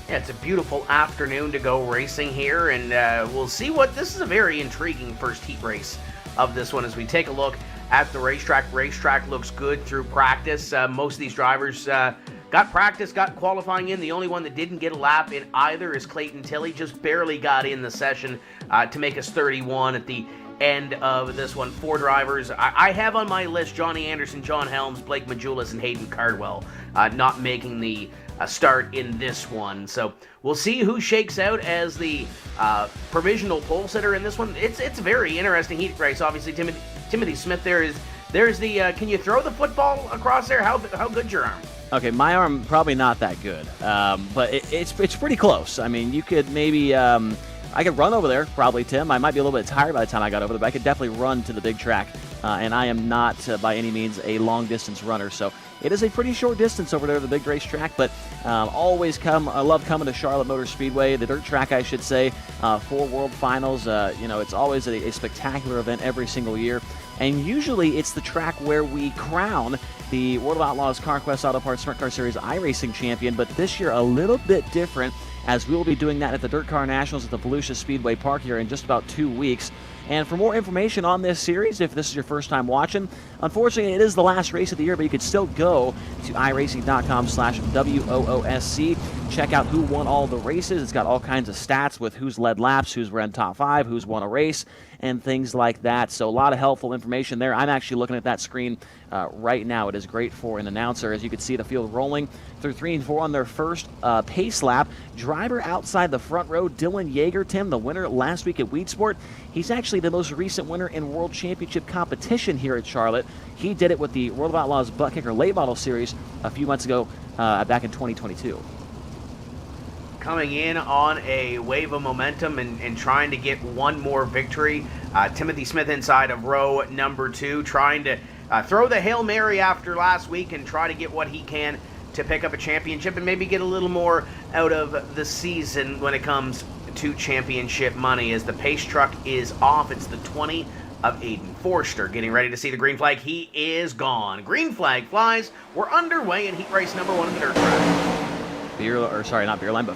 Yeah, it's a beautiful afternoon to go racing here, and we'll see what this is. A very intriguing first heat race of this one as we take a look at the racetrack. Racetrack looks good through practice. Most of these drivers got practice, got qualifying in. The only one that didn't get a lap in either is Clayton Tilley. Just barely got in the session to make us 31 at the end of this one. 4 drivers. I have on my list Johnny Anderson, John Helms, Blake Majulis, and Hayden Cardwell not making the start in this one. So we'll see who shakes out as the provisional pole sitter in this one. It's a very interesting heat race. Obviously, Timothy Smith there's the can you throw the football across there? How good's your arm? Okay, my arm probably not that good, but it's pretty close. I mean, you could maybe I could run over there probably, Tim. I might be a little bit tired by the time I got over there, but I could definitely run to the big track. And I am not by any means a long distance runner, so it is a pretty short distance over there to the big racetrack. But I love coming to Charlotte Motor Speedway, the dirt track, I should say, for World Finals. It's always a spectacular event every single year. And usually it's the track where we crown the World of Outlaws CarQuest Auto Parts Sprint Car Series iRacing champion, but this year a little bit different, as we will be doing that at the Dirt Car Nationals at the Volusia Speedway Park here in just about 2 weeks. And for more information on this series, if this is your first time watching, unfortunately it is the last race of the year, but you could still go to iRacing.com/WOOSC. Check out who won all the races. It's got all kinds of stats with who's led laps, who's ran top 5, who's won a race, and things like that. So a lot of helpful information there. I'm actually looking at that screen right now. It is great for an announcer. As you can see, the field rolling through 3 and 4 on their first pace lap. Driver outside the front row, Dylan Yeager, Tim, the winner last week at Weed Sport. He's actually the most recent winner in World Championship competition here at Charlotte. He did it with the World of Outlaws Butt Kicker Late Model Series a few months ago, back in 2022. Coming in on a wave of momentum and trying to get one more victory. Timothy Smith inside of row number 2, trying to throw the Hail Mary after last week and try to get what he can to pick up a championship and maybe get a little more out of the season when it comes to championship money. As the pace truck is off, it's the 20 of Aiden Forster getting ready to see the green flag. He is gone. Green flag flies. We're underway in heat race number 1 of the dirt track.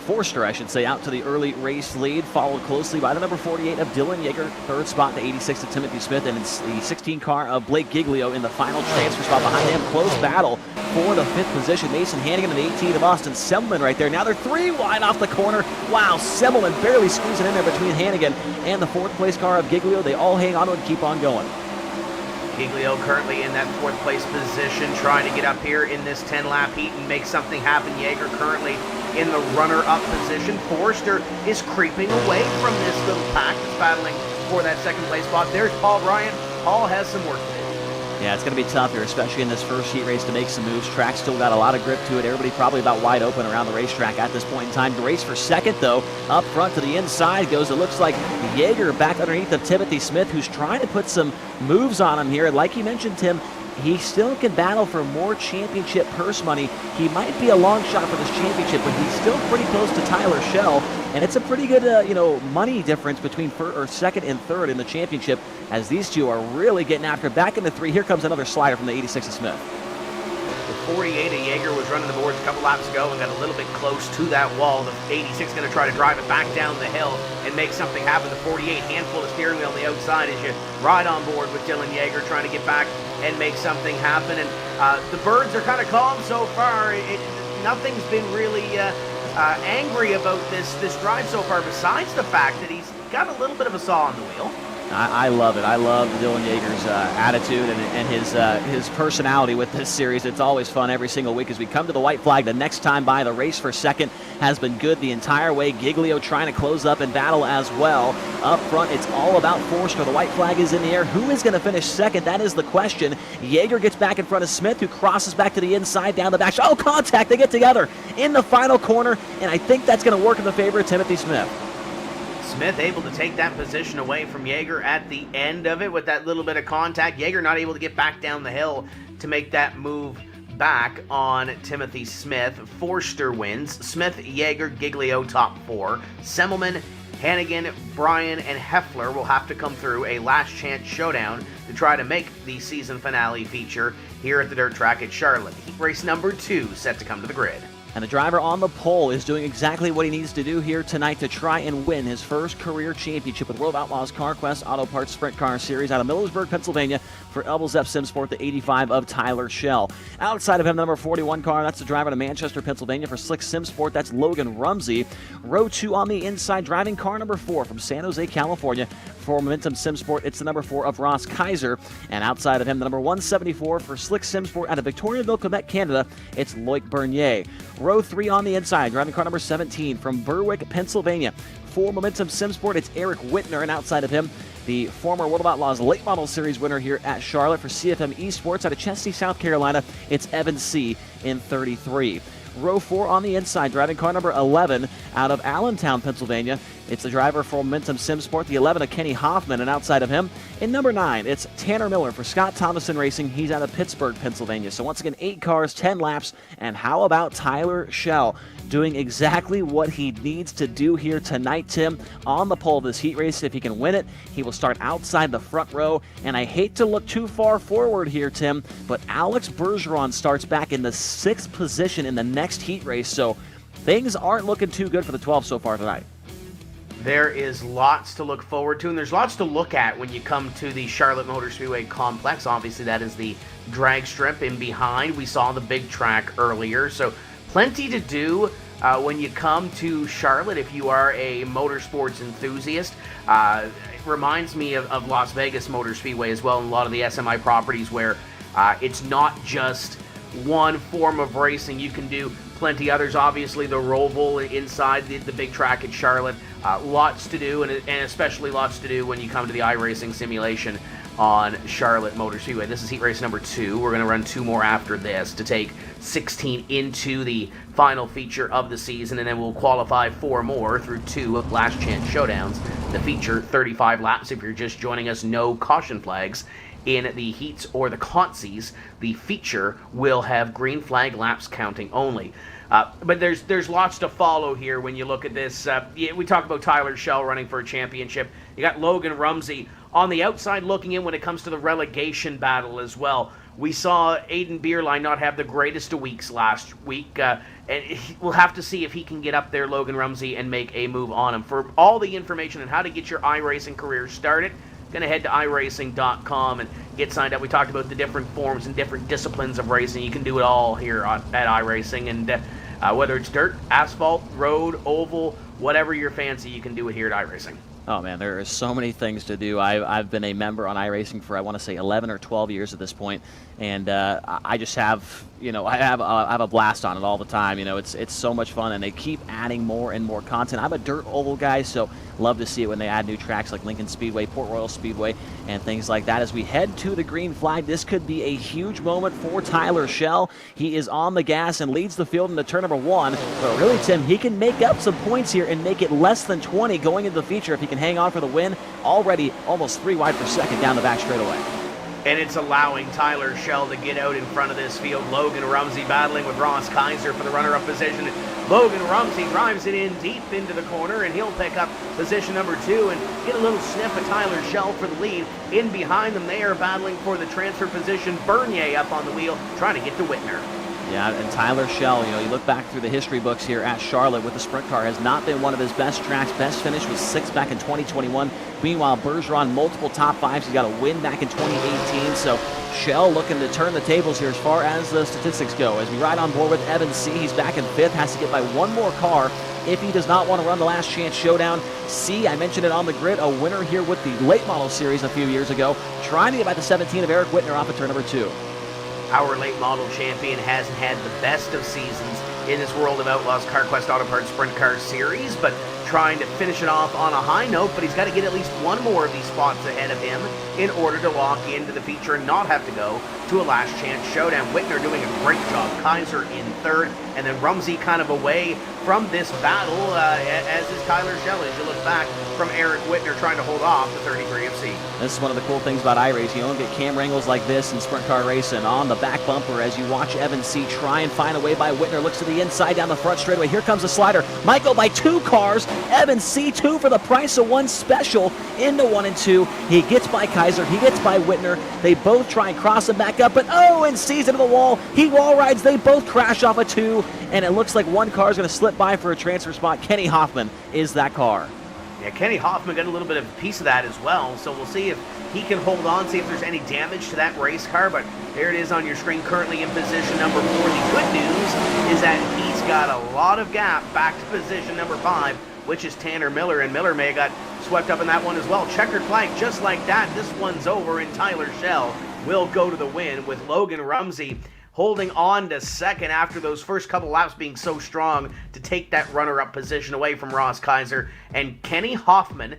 Forster, I should say, out to the early race lead, followed closely by the number 48 of Dylan Yeager, third spot, the 86 of Timothy Smith, and it's the 16 car of Blake Giglio in the final transfer spot behind him. Close battle for the 5th position. Mason Hannigan and the 18 of Austin Semmelman right there. Now they're 3 wide off the corner. Wow, Semmelman barely squeezing in there between Hannigan and the 4th place car of Giglio. They all hang on to it and keep on going. Giglio currently in that 4th place position, trying to get up here in this 10-lap heat and make something happen. Yeager currently in the runner-up position. Forster is creeping away from this little pack that's battling for that 2nd place spot. There's Paul Bryant. Paul has some work to do. Yeah, it's going to be tough here, especially in this first heat race, to make some moves. Track's still got a lot of grip to it. Everybody probably about wide open around the racetrack at this point in time. The race for 2nd, though, up front to the inside goes, it looks like, Yeager back underneath of Timothy Smith, who's trying to put some moves on him here. Like you mentioned, Tim, he still can battle for more championship purse money. He might be a long shot for this championship, but he's still pretty close to Tyler Schell. And it's a pretty good, money difference between 2nd and 3rd in the championship, as these two are really getting after it. Back into 3. Here comes another slider from the 86 of Smith. The 48 of Yeager was running the boards a couple laps ago and got a little bit close to that wall. The 86 going to try to drive it back down the hill and make something happen. The 48, handful of steering wheel on the outside as you ride on board with Dylan Yeager, trying to get back and make something happen. And the birds are kind of calm so far. Nothing's been really angry about this drive so far, besides the fact that he's got a little bit of a saw on the wheel. I love it. I love Dylan Yeager's attitude and his personality with this series. It's always fun every single week as we come to the white flag. The next time by, the race for 2nd has been good the entire way. Giglio trying to close up and battle as well. Up front, it's all about Forster. The white flag is in the air. Who is going to finish 2nd? That is the question. Yeager gets back in front of Smith, who crosses back to the inside, down the back. Oh, contact. They get together in the final corner, and I think that's going to work in the favor of Timothy Smith. Smith able to take that position away from Yeager at the end of it with that little bit of contact. Yeager not able to get back down the hill to make that move back on Timothy Smith. Forster wins. Smith, Yeager, Giglio top 4. Semmelman, Hannigan, Bryan, and Heffler will have to come through a last chance showdown to try to make the season finale feature here at the dirt track at Charlotte. Heat race number 2 set to come to the grid. And the driver on the pole is doing exactly what he needs to do here tonight to try and win his first career championship with World of Outlaws CarQuest Auto Parts Sprint Car Series out of Millersburg, Pennsylvania for Elbows F Sim Sport, the 85 of Tyler Schell. Outside of him, the number 41 car, that's the driver to Manchester, Pennsylvania for Slick Sim Sport, that's Logan Rumsey. Row 2 on the inside, driving car number 4 from San Jose, California for Momentum Sim Sport, it's the number 4 of Ross Kaiser. And outside of him, the number 174 for Slick Sim Sport out of Victoriaville, Quebec, Canada, it's Loic Bernier. Row 3 on the inside, driving car number 17 from Berwick, Pennsylvania. For Momentum Sim Sport, it's Eric Whitner, and outside of him, the former World of Outlaws Late Model Series winner here at Charlotte for CFM Esports out of Chesney, South Carolina, it's Evan C. in 33. Row 4 on the inside, driving car number 11 out of Allentown, Pennsylvania. It's the driver for Momentum Sim Sport, the 11 of Kenny Hoffman, and outside of him, in number 9, it's Tanner Miller for Scott Thomason Racing. He's out of Pittsburgh, Pennsylvania. So once again, 8 cars, 10 laps, and how about Tyler Schell doing exactly what he needs to do here tonight, Tim, on the pole of this heat race. If he can win it, he will start outside the front row, and I hate to look too far forward here, Tim, but Alex Bergeron starts back in the 6th position in the next heat race, so things aren't looking too good for the 12 so far tonight. There is lots to look forward to, and there's lots to look at when you come to the Charlotte Motor Speedway complex. Obviously, that is the drag strip in behind. We saw the big track earlier, so plenty to do when you come to Charlotte if you are a motorsports enthusiast. It reminds me of Las Vegas Motor Speedway as well, and a lot of the SMI properties where it's not just one form of racing. You can do plenty others. Obviously, the Roval inside the big track at Charlotte. Lots to do, and especially lots to do when you come to the iRacing simulation on Charlotte Motor Speedway. This is heat race number 2. We're going to run 2 more after this to take 16 into the final feature of the season, and then we'll qualify 4 more through 2 of Last Chance Showdowns. The feature, 35 laps. If you're just joining us, no caution flags in the heats or the consies. The feature will have green flag laps counting only. But there's lots to follow here when you look at this. We talk about Tyler Schell running for a championship. You got Logan Rumsey on the outside looking in when it comes to the relegation battle as well. We saw Aiden Bierlein not have the greatest of weeks last week. And we'll have to see if he can get up there, Logan Rumsey, and make a move on him. For all the information on how to get your iRacing career started, going to head to iRacing.com and get signed up. We talked about the different forms and different disciplines of racing. You can do it all here at iRacing, and whether it's dirt, asphalt, road, oval, whatever your fancy, you can do it here at iRacing. Oh man, there are so many things to do. I've been a member on iRacing for, I want to say, 11 or 12 years at this point, and I just have, I have a blast on it all the time. It's so much fun, and they keep adding more and more content. I'm a dirt oval guy, so love to see it when they add new tracks like Lincoln Speedway, Port Royal Speedway, and things like that. As we head to the green flag, this could be a huge moment for Tyler Schell. He is on the gas and leads the field into turn number 1, but really, Tim, he can make up some points here and make it less than 20 going into the feature if he can hang on for the win. Already almost 3 wide per second down the back straightaway. And it's allowing Tyler Schell to get out in front of this field. Logan Rumsey battling with Ross Kaiser for the runner-up position. Logan Rumsey drives it in deep into the corner, and he'll pick up position number 2 and get a little sniff of Tyler Schell for the lead. In behind them, they are battling for the transfer position. Bernier up on the wheel, trying to get to Whitner. Yeah, and Tyler Schell, you look back through the history books here at Charlotte with the sprint car, has not been one of his best tracks. Best finish was 6th back in 2021. Meanwhile, Bergeron, multiple top 5s. He's got a win back in 2018. So Schell looking to turn the tables here as far as the statistics go. As we ride on board with Evan C., he's back in 5th, has to get by 1 more car if he does not want to run the Last Chance Showdown. C, I mentioned it on the grid, a winner here with the late model series a few years ago, trying to get by the 17 of Eric Whitner off of turn number 2. Our late model champion hasn't had the best of seasons in this World of Outlaws CarQuest Auto Parts Sprint Car Series, but trying to finish it off on a high note, but he's got to get at least 1 more of these spots ahead of him in order to lock into the feature and not have to go to a Last Chance Showdown. Whitner doing a great job. Kaiser in 3rd, and then Rumsey kind of away from this battle, as is Tyler Schell, as you look back from Eric Whitner trying to hold off the 33 of C. This is one of the cool things about iRacing. You don't get cam wrangles like this in sprint car racing. On the back bumper as you watch Evan C. try and find a way by Whitner. Looks to the inside down the front straightaway. Here comes the slider. Might go by 2 cars. Evan C. 2 for the price of 1 special into 1 and 2. He gets by Kaiser. He gets by Whitner. They both try and cross him back up, but and sees into the wall. He wall rides. They both crash off a 2, and it looks like 1 car is going to slip by for a transfer spot. Kenny Hoffman is that car. Yeah, Kenny Hoffman got a little bit of a piece of that as well, so we'll see if he can hold on, see if there's any damage to that race car, but there it is on your screen, currently in position number 4. The good news is that he's got a lot of gap back to position number 5, which is Tanner Miller, and Miller may have got swept up in that one as well. Checkered flag just like that. This one's over, and Tyler Schell will go to the win with Logan Rumsey holding on to 2nd after those first couple laps being so strong to take that runner-up position away from Ross Kaiser. And Kenny Hoffman,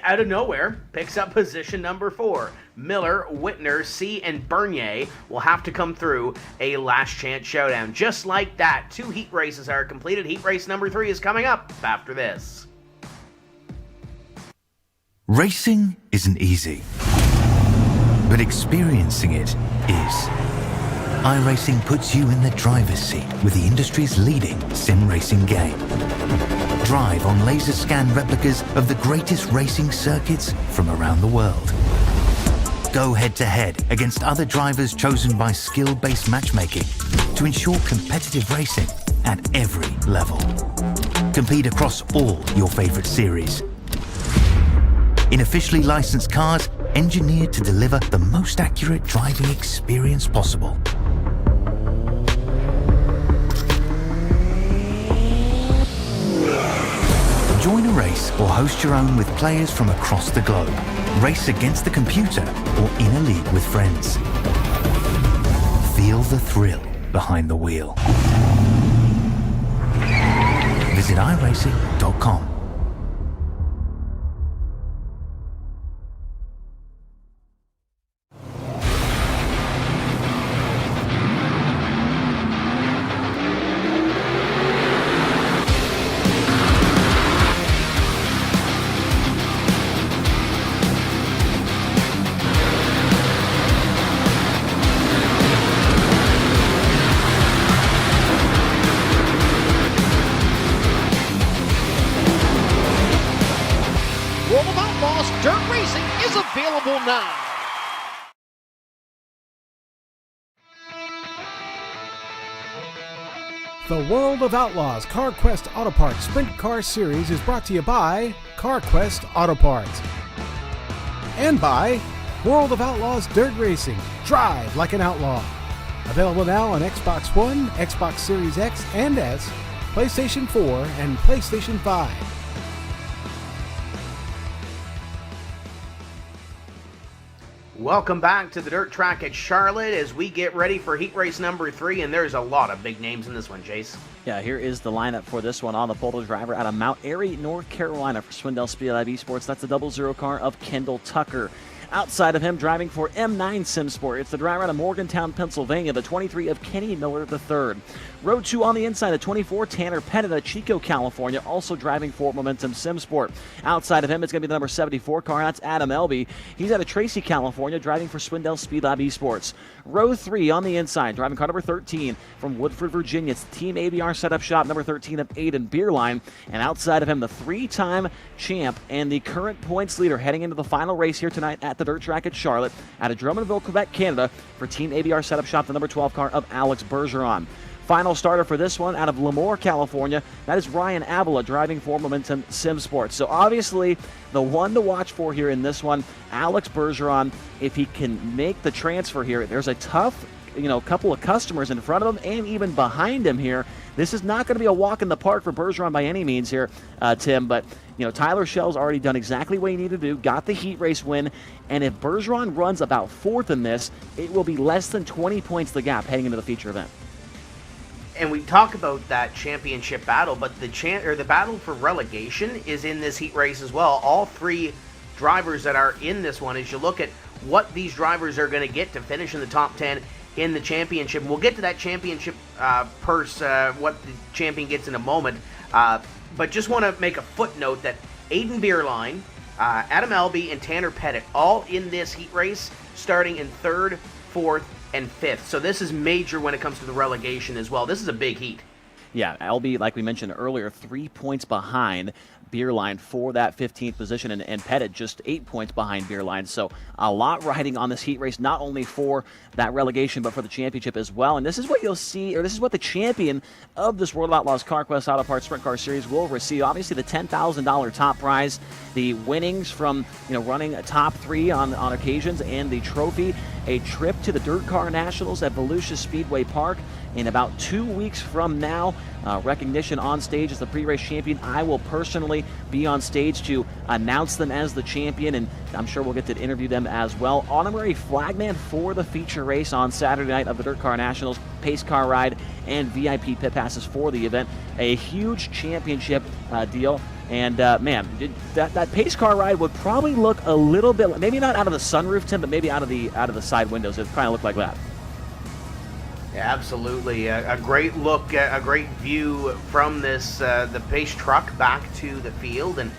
out of nowhere, picks up position number 4. Miller, Whitner, C, and Bernier will have to come through a Last Chance Showdown. Just like that, 2 heat races are completed. Heat race number 3 is coming up after this. Racing isn't easy, but experiencing it is. iRacing puts you in the driver's seat with the industry's leading sim racing game. Drive on laser scan replicas of the greatest racing circuits from around the world. Go head to head against other drivers chosen by skill-based matchmaking to ensure competitive racing at every level. Compete across all your favorite series. In officially licensed cars, engineered to deliver the most accurate driving experience possible. Join a race or host your own with players from across the globe. Race against the computer or in a league with friends. Feel the thrill behind the wheel. Visit iRacing.com. World of Outlaws Dirt Racing is available now. The World of Outlaws CarQuest Auto Parts Sprint Car Series is brought to you by CarQuest Auto Parts and by World of Outlaws Dirt Racing. Drive like an outlaw. Available now on Xbox One, Xbox Series X and S, PlayStation 4, and PlayStation 5. Welcome back to the dirt track at Charlotte as we get ready for heat race number 3, and there's a lot of big names in this one, Jace. Yeah, here is the lineup for this one. On the pole, driver out of Mount Airy, North Carolina for Swindell Speed Sports. That's the 00 car of Kendall Tucker. Outside of him, driving for M9 SimSport, it's the driver out of Morgantown, Pennsylvania, the 23 of Kenny Miller III. Row 2 on the inside, the 24, Tanner Pettit of Chico, California, also driving for Momentum SimSport. Outside of him, it's going to be the number 74 car, that's Adam Elby. He's out of Tracy, California, driving for Swindell Speed Lab Esports. Row 3 on the inside, driving car number 13 from Woodford, Virginia, it's Team ABR Setup Shop, number 13 of Aiden Beerline. And outside of him, the 3-time champ and the current points leader heading into the final race here tonight at the dirt track at Charlotte, out of Drummondville, Quebec, Canada, for Team ABR Setup Shop, the number 12 car of Alex Bergeron. Final starter for this one out of Lemoore, California, that is Ryan Avila driving for Momentum SimSports. So obviously the one to watch for here in this one, Alex Bergeron, if he can make the transfer here. There's a tough couple of customers in front of him and even behind him here. This is not going to be a walk in the park for Bergeron by any means here, Tim, but Tyler Schell's already done exactly what he needed to do, got the heat race win, and if Bergeron runs about 4th in this, it will be less than 20 points the gap heading into the feature event. And we talk about that championship battle, but the battle for relegation is in this heat race as well. All 3 drivers that are in this one, as you look at what these drivers are going to get to finish in the top 10 in the championship. We'll get to that championship purse, what the champion gets in a moment. But just want to make a footnote that Aiden Beerline, Adam Elby, and Tanner Pettit all in this heat race, starting in 3rd, 4th, and 5th. So this is major when it comes to the relegation as well. This is a big heat. Yeah, Elby, like we mentioned earlier, 3 points behind Beerline for that 15th position, and Pettit just 8 points behind Beerline. So a lot riding on this heat race, not only for that relegation, but for the championship as well. And this is what you'll see, or this is what the champion of this World of Outlaws CarQuest Auto Parts Sprint Car Series will receive. Obviously, the $10,000 top prize, the winnings from running a top 3 on occasions, and the trophy, a trip to the Dirt Car Nationals at Volusia Speedway Park. In about 2 weeks from now, recognition on stage as the pre-race champion. I will personally be on stage to announce them as the champion, and I'm sure we'll get to interview them as well. Honorary flagman for the feature race on Saturday night of the Dirt Car Nationals, pace car ride, and VIP pit passes for the event. A huge championship deal. And man, that pace car ride would probably look a little bit, maybe not out of the sunroof, Tim, but maybe out of the side windows. It kind of looked like that. Yeah, absolutely. A great look, a great view from this the pace truck back to the field, and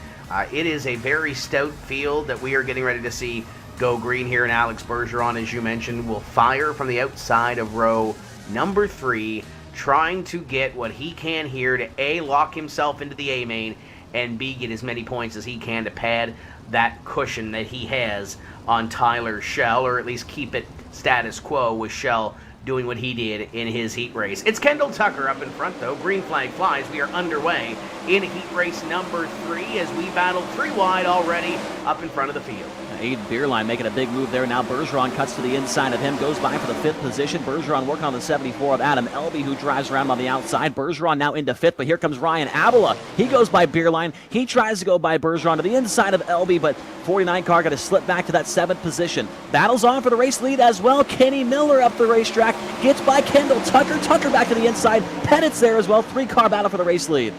it is a very stout field that we are getting ready to see go green here. And Alex Bergeron, as you mentioned, will fire from the outside of row number 3, trying to get what he can here to A, lock himself into the A main, and B, get as many points as he can to pad that cushion that he has on Tyler Schell, or at least keep it status quo with Schell doing what he did in his heat race. It's Kendall Tucker up in front, though. Green flag flies. We are underway in heat race number 3 as we battle 3 wide already up in front of the field. Aiden Beerline making a big move there. Now Bergeron cuts to the inside of him, goes by for the 5th position. Bergeron working on the 74 of Adam Elby, who drives around on the outside. Bergeron now into 5th, but here comes Ryan Avila. He goes by Beerline. He tries to go by Bergeron to the inside of Elby, but 49 car got to slip back to that 7th position. Battles on for the race lead as well. Kenny Miller up the racetrack, gets by Kendall Tucker. Tucker back to the inside. Pettit's there as well. 3-car battle for the race lead.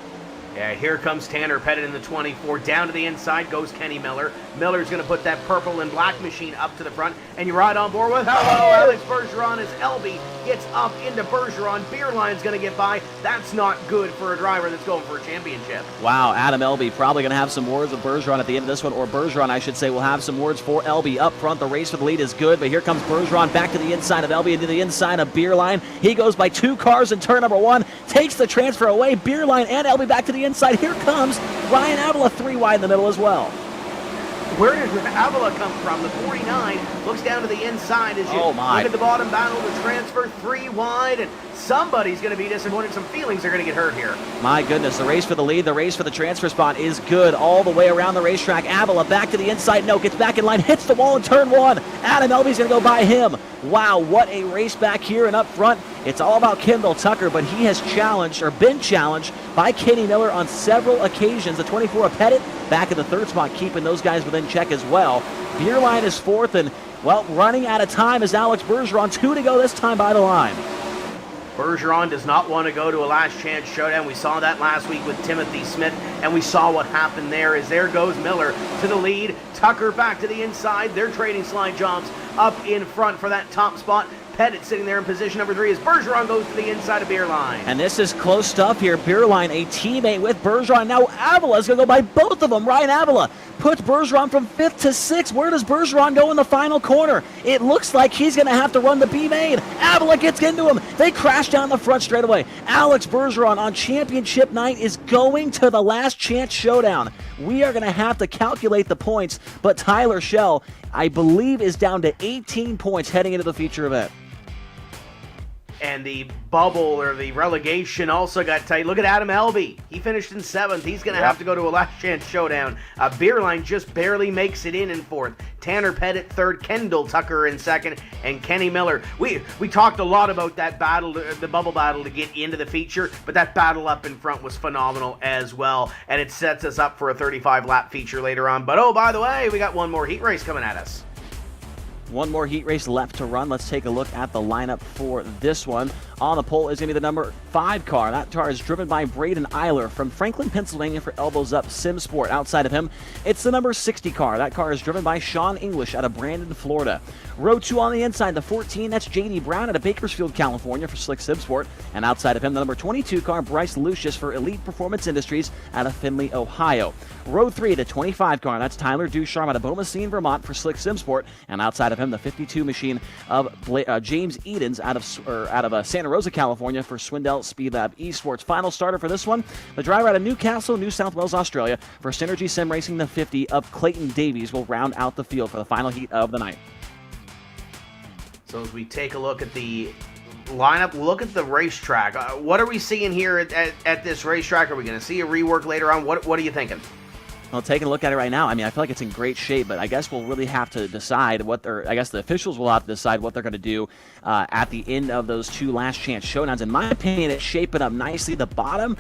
Yeah, here comes Tanner Pettit in the 24. Down to the inside goes Kenny Miller. Miller's going to put that purple and black machine up to the front. And you're right on board with hello, Alex Bergeron as Elby gets up into Bergeron. Beerline's going to get by. That's not good for a driver that's going for a championship. Wow, Adam Elby probably going to have some words with Bergeron at the end of this one, or Bergeron, I should say, will have some words for Elby up front. The race for the lead is good, but here comes Bergeron back to the inside of Elby into the inside of Beerline. He goes by 2 cars in turn number 1, takes the transfer away. Beerline and Elby back to the inside. Here comes Ryan Avila 3 wide in the middle as well. Where did Avila come from? The 49 looks down to the inside as you look at the bottom battle. The transfer 3 wide, and somebody's going to be disappointed. Some feelings are going to get hurt here. My goodness, the race for the lead, the race for the transfer spot is good all the way around the racetrack. Avila back to the inside. No, gets back in line, hits the wall in turn 1. Adam Elby's going to go by him. Wow, what a race back here and up front. It's all about Kendall Tucker, but he has challenged or been challenged by Kenny Miller on several occasions. The 24 of Pettit back in the 3rd spot, keeping those guys within check as well. Beerline is 4th, and, well, running out of time is Alex Bergeron. 2 to go this time by the line. Bergeron does not want to go to a last chance showdown. We saw that last week with Timothy Smith, and we saw what happened there as there goes Miller to the lead. Tucker back to the inside. They're trading slide jobs up in front for that top spot. Pettit sitting there in position number 3 as Bergeron goes to the inside of Beerline. And this is close stuff here. Beerline, a teammate with Bergeron. Now Avila's going to go by both of them. Ryan Avila puts Bergeron from 5th to 6th. Where does Bergeron go in the final corner? It looks like he's going to have to run the B-main. Avila gets into him. They crash down the front straightaway. Alex Bergeron on championship night is going to the last chance showdown. We are going to have to calculate the points, but Tyler Schell, I believe, is down to 18 points heading into the feature event. And the bubble or the relegation also got tight. Look at Adam Elby. He finished in 7th. He's going to have to go to a last chance showdown. Beerline just barely makes it in 4th. Tanner Pettit 3rd. Kendall Tucker in 2nd. And Kenny Miller. We talked a lot about that battle, the bubble battle to get into the feature, but that battle up in front was phenomenal as well. And it sets us up for a 35-lap feature later on. But oh, by the way, we got one more heat race coming at us. One more heat race left to run. Let's take a look at the lineup for this one. On the pole is going to be the number 5 car. That car is driven by Braden Eiler from Franklin, Pennsylvania for Elbows Up Sim Sport. Outside of him, it's the number 60 car. That car is driven by Sean English out of Brandon, Florida. Row 2 on the inside, the 14, that's J.D. Brown out of Bakersfield, California for Slick Sim Sport. And outside of him, the number 22 car, Bryce Lucius for Elite Performance Industries out of Findlay, Ohio. Row 3, the 25 car, that's Tyler Ducharme out of Beaumessine, Vermont for Slick Sim Sport. And outside of him, the 52 machine of James Edens out of Santa Rosa, California for Swindell Speed Lab Esports. Final starter for this one, the driver out of Newcastle, New South Wales, Australia for Synergy Sim Racing, the 50 of Clayton Davies will round out the field for the final heat of the night. So as we take a look at the lineup, look at the racetrack. What are we seeing here at this racetrack? Are we going to see a rework later on? What are you thinking? Well, taking a look at it right now, I mean, I feel like it's in great shape, but I guess we'll really have to decide I guess the officials will have to decide what they're going to do at the end of those 2 last chance showdowns. In my opinion, it's shaping up nicely. The bottom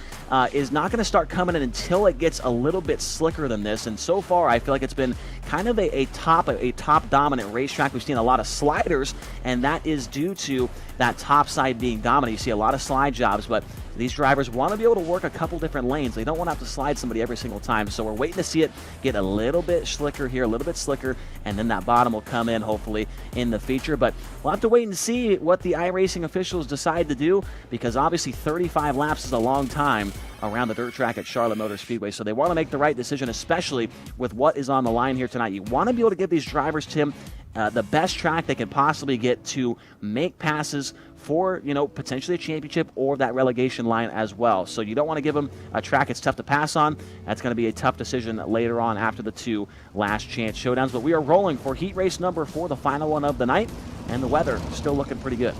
is not going to start coming in until it gets a little bit slicker than this, and so far I feel like it's been kind of a top dominant racetrack. We've seen a lot of sliders, and that is due to that top side being dominant. You see a lot of slide jobs, but these drivers want to be able to work a couple different lanes. They don't want to have to slide somebody every single time. So we're waiting to see it get a little bit slicker here, a little bit slicker, and then that bottom will come in, hopefully, in the feature. But we'll have to wait and see what the iRacing officials decide to do, because obviously 35 laps is a long time around the dirt track at Charlotte Motor Speedway. So they want to make the right decision, especially with what is on the line here tonight. You want to be able to give these drivers, Tim, the best track they can possibly get to make passes for, potentially a championship or that relegation line as well. So you don't want to give them a track it's tough to pass on. That's going to be a tough decision later on after the 2 last chance showdowns. But we are rolling for heat race number 4, the final one of the night, and the weather still looking pretty good.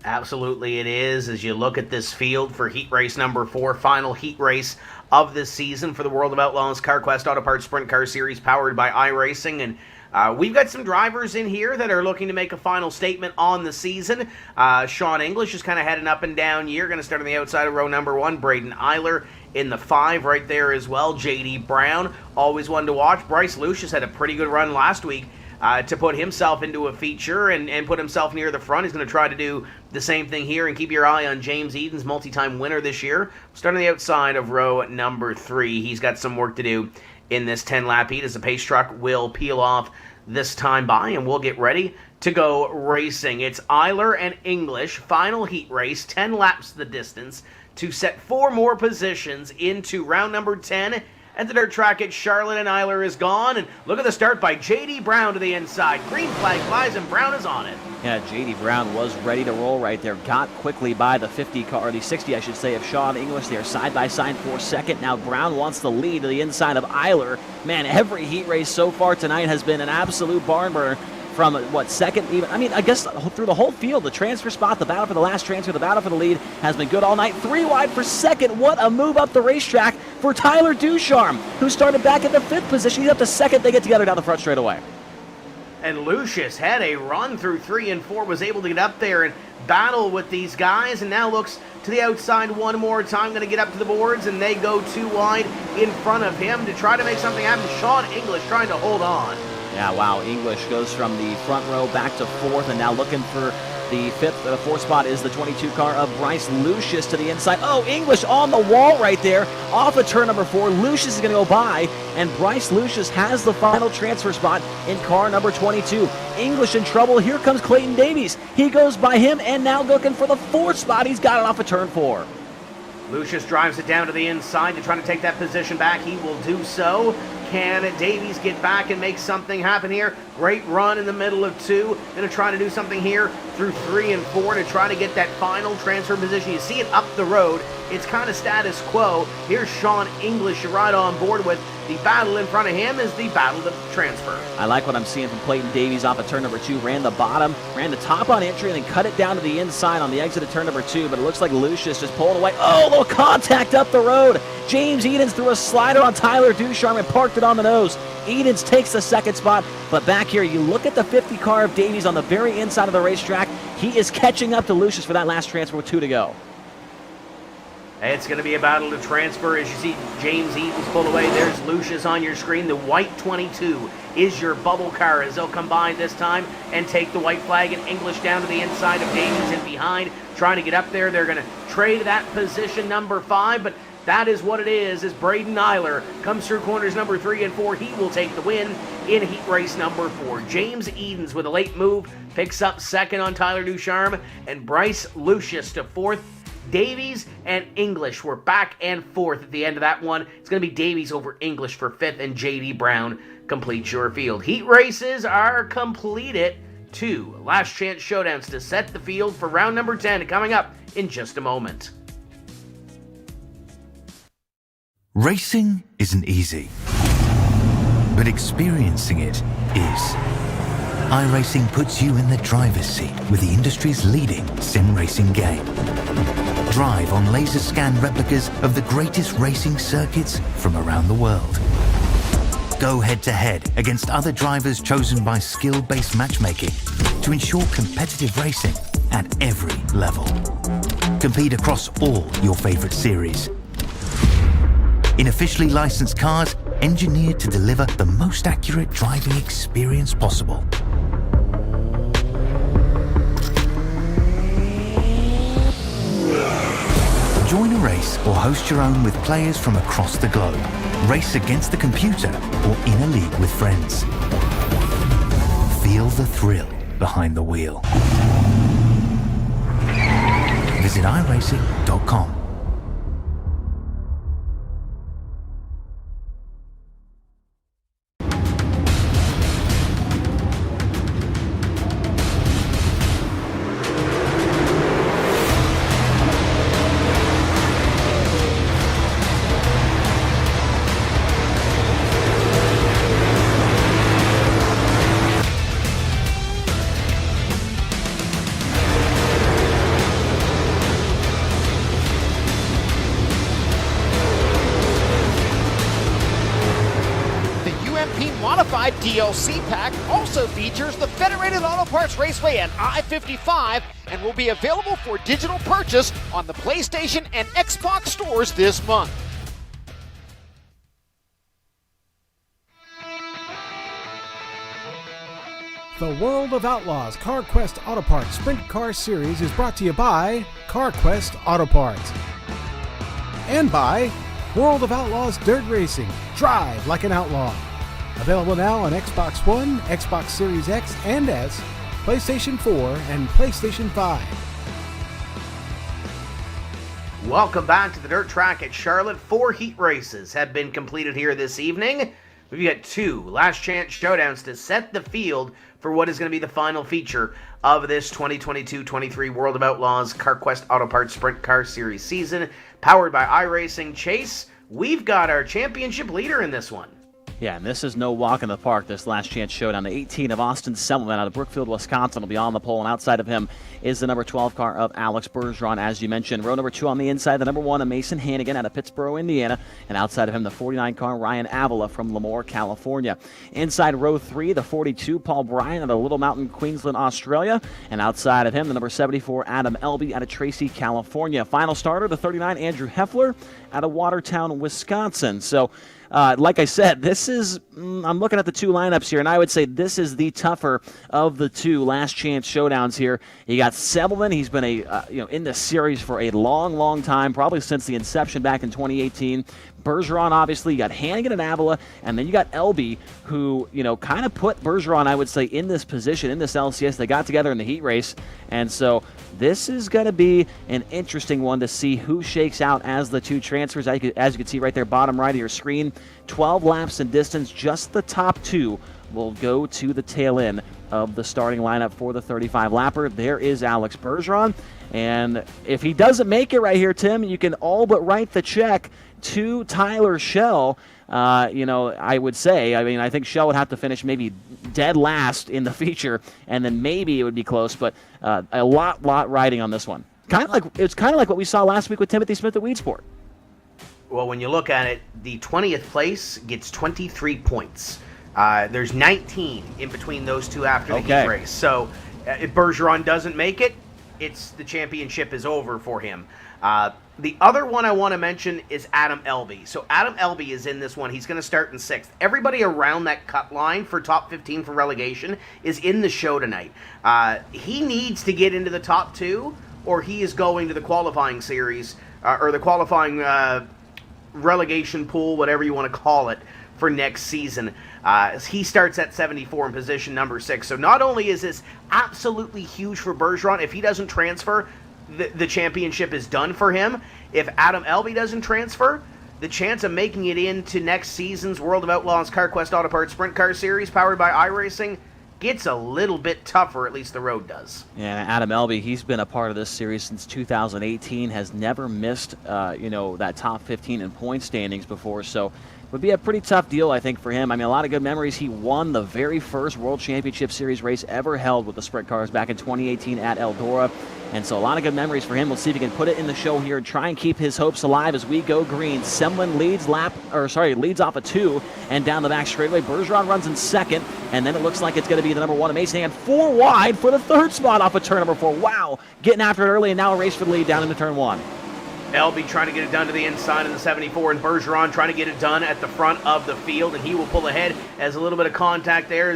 Absolutely it is. As you look at this field for heat race number 4, final heat race of this season for the World of Outlaws CarQuest Auto Parts Sprint Car Series powered by iRacing. And we've got some drivers in here that are looking to make a final statement on the season. Sean English is kind of had an up and down year. Going to start on the outside of row number 1. Braden Eiler in the 5 right there as well. J.D. Brown, always one to watch. Bryce Lucius had a pretty good run last week to put himself into a feature and put himself near the front. He's going to try to do the same thing here, and keep your eye on James Edens, multi-time winner this year. Starting on the outside of row number 3. He's got some work to do in this 10-lap heat as the pace truck will peel off this time by, and we'll get ready to go racing. It's Eiler and English, final heat race, 10 laps the distance, to set 4 more positions into round number 10 at the dirt track at Charlotte, and Eiler is gone. And look at the start by J.D. Brown to the inside. Green flag flies, and Brown is on it. Yeah, J.D. Brown was ready to roll right there. Got quickly by the 50 car, or the 60, I should say, of Sean English. They are side by side for second. Now Brown wants the lead to the inside of Eiler. Man, every heat race so far tonight has been an absolute barn burner. From, second even? I mean, I guess through the whole field, the transfer spot, the battle for the last transfer, the battle for the lead has been good all night. 3 wide for second. What a move up the racetrack for Tyler Ducharme, who started back at the 5th position. He's up to second. They get together down the front straight away. And Lucius had a run through 3 and 4, was able to get up there and battle with these guys, and now looks to the outside one more time, going to get up to the boards, and they go 2 wide in front of him to try to make something happen. Sean English trying to hold on. Yeah, wow, English goes from the front row back to 4th, and now looking for the 4th spot is the 22 car of Bryce Lucius to the inside. Oh, English on the wall right there, off of turn number 4. Lucius is going to go by, and Bryce Lucius has the final transfer spot in car number 22. English in trouble. Here comes Clayton Davies. He goes by him, and now looking for the 4th spot. He's got it off of turn 4. Lucius drives it down to the inside to try to take that position back. He will do so. Can Davies get back and make something happen here? Great run in the middle of 2. Going to try to do something here through 3 and 4 to try to get that final transfer position. You see it up the road. It's kind of status quo. Here's Sean English right on board with the battle in front of him is the battle to transfer. I like what I'm seeing from Clayton Davies off of turn number 2. Ran the bottom, ran the top on entry, and then cut it down to the inside on the exit of turn number 2. But it looks like Lucius just pulled away. Oh, a little contact up the road. James Edens threw a slider on Tyler Ducharme and parked it on the nose. Edens takes the 2nd spot, but back here, you look at the 50 car of Davies on the very inside of the racetrack. He is catching up to Lucius for that last transfer with 2 to go. It's going to be a battle to transfer as you see James Edens pull away. There's Lucius on your screen. The white 22 is your bubble car as they'll combine this time and take the white flag, and English down to the inside of Davies and behind, trying to get up there. They're going to trade that position number 5, but that is what it is as Braden Eiler comes through corners number 3 and 4. He will take the win in heat race number 4. James Edens with a late move picks up 2nd on Tyler Ducharme, and Bryce Lucius to 4th. Davies and English were back and forth at the end of that one. It's going to be Davies over English for 5th, and J.D. Brown completes your field. Heat races are completed. 2 last chance showdowns to set the field for round number 10 coming up in just a moment. Racing isn't easy, but experiencing it is. iRacing puts you in the driver's seat with the industry's leading sim racing game. Drive on laser scan replicas of the greatest racing circuits from around the world. Go head to head against other drivers chosen by skill-based matchmaking to ensure competitive racing at every level. Compete across all your favorite series. In officially licensed cars engineered to deliver the most accurate driving experience possible. Join a race or host your own with players from across the globe. Race against the computer or in a league with friends. Feel the thrill behind the wheel. Visit iRacing.com. modified DLC pack also features the Federated Auto Parts Raceway and I-55 and will be available for digital purchase on the PlayStation and Xbox stores this month. The World of Outlaws CarQuest Auto Parts Sprint Car Series is brought to you by CarQuest Auto Parts. And by World of Outlaws Dirt Racing. Drive like an outlaw. Available now on Xbox One, Xbox Series X and S, PlayStation 4, and PlayStation 5. Welcome back to the dirt track at Charlotte. 4 heat races have been completed here this evening. We've got 2 last chance showdowns to set the field for what is going to be the final feature of this 2022-23 World of Outlaws CarQuest Auto Parts Sprint Car Series season, powered by iRacing. Chase, we've got our championship leader in this one. Yeah, and this is no walk in the park, this last chance showdown. The 18 of Austin Semmelman out of Brookfield, Wisconsin will be on the pole, and outside of him is the number 12 car of Alex Bergeron, as you mentioned. Row number 2 on the inside, the number 1 of Mason Hannigan out of Pittsburgh, Indiana, and outside of him, the 49 car Ryan Avila from Lemoore, California. Inside row 3, the 42 Paul Bryan out of Little Mountain, Queensland, Australia, and outside of him, the number 74 Adam Elby out of Tracy, California. Final starter, the 39 Andrew Heffler out of Watertown, Wisconsin. So, like I said, this is, I'm looking at the 2 lineups here, and I would say this is the tougher of the 2 last chance showdowns here. You got Semmelman. He's been in this series for a long, long time, probably since the inception back in 2018. Bergeron, obviously, you got Hannigan and Avila, and then you got Elby, who, kind of put Bergeron, I would say, in this position, in this LCS. They got together in the heat race, and so this is going to be an interesting one to see who shakes out as the 2 transfers. As you can see right there, bottom right of your screen, 12 laps in distance, just the top 2 will go to the tail end of the starting lineup for the 35-lapper. There is Alex Bergeron, and if he doesn't make it right here, Tim, you can all but write the check to Tyler Schell. I would say, I think Schell would have to finish maybe dead last in the feature, and then maybe it would be close, but a lot riding on this one. It's kind of like what we saw last week with Timothy Smith at Weedsport. Well, when you look at it, the 20th place gets 23 points. There's 19 in between those 2 after the heat race. So if Bergeron doesn't make it, the championship is over for him. The other one I want to mention is Adam Elby. So Adam Elby is in this one. He's going to start in 6th. Everybody around that cut line for top 15 for relegation is in the show tonight. He needs to get into the top 2, or he is going to the qualifying series, or the qualifying relegation pool, whatever you want to call it, for next season. He starts at 74 in position number 6. So not only is this absolutely huge for Bergeron, if he doesn't transfer, the championship is done for him. If Adam Elby doesn't transfer, the chance of making it into next season's World of Outlaws CarQuest Auto Parts Sprint Car Series, powered by iRacing, gets a little bit tougher, at least the road does. Yeah, Adam Elby, he's been a part of this series since 2018, has never missed, that top 15 in point standings before, so would be a pretty tough deal, I think, for him. A lot of good memories. He won the very first World Championship Series race ever held with the sprint cars back in 2018 at Eldora. And so a lot of good memories for him. We'll see if he can put it in the show here and try and keep his hopes alive as we go green. Semmelman leads off a 2 and down the back straightaway. Bergeron runs in 2nd, and then it looks like it's going to be the number 1 of Mason and 4 wide for the 3rd spot off of turn number 4. Wow, getting after it early, and now a race for the lead down into turn 1. Elby trying to get it done to the inside of the 74, and Bergeron trying to get it done at the front of the field, and he will pull ahead as a little bit of contact there.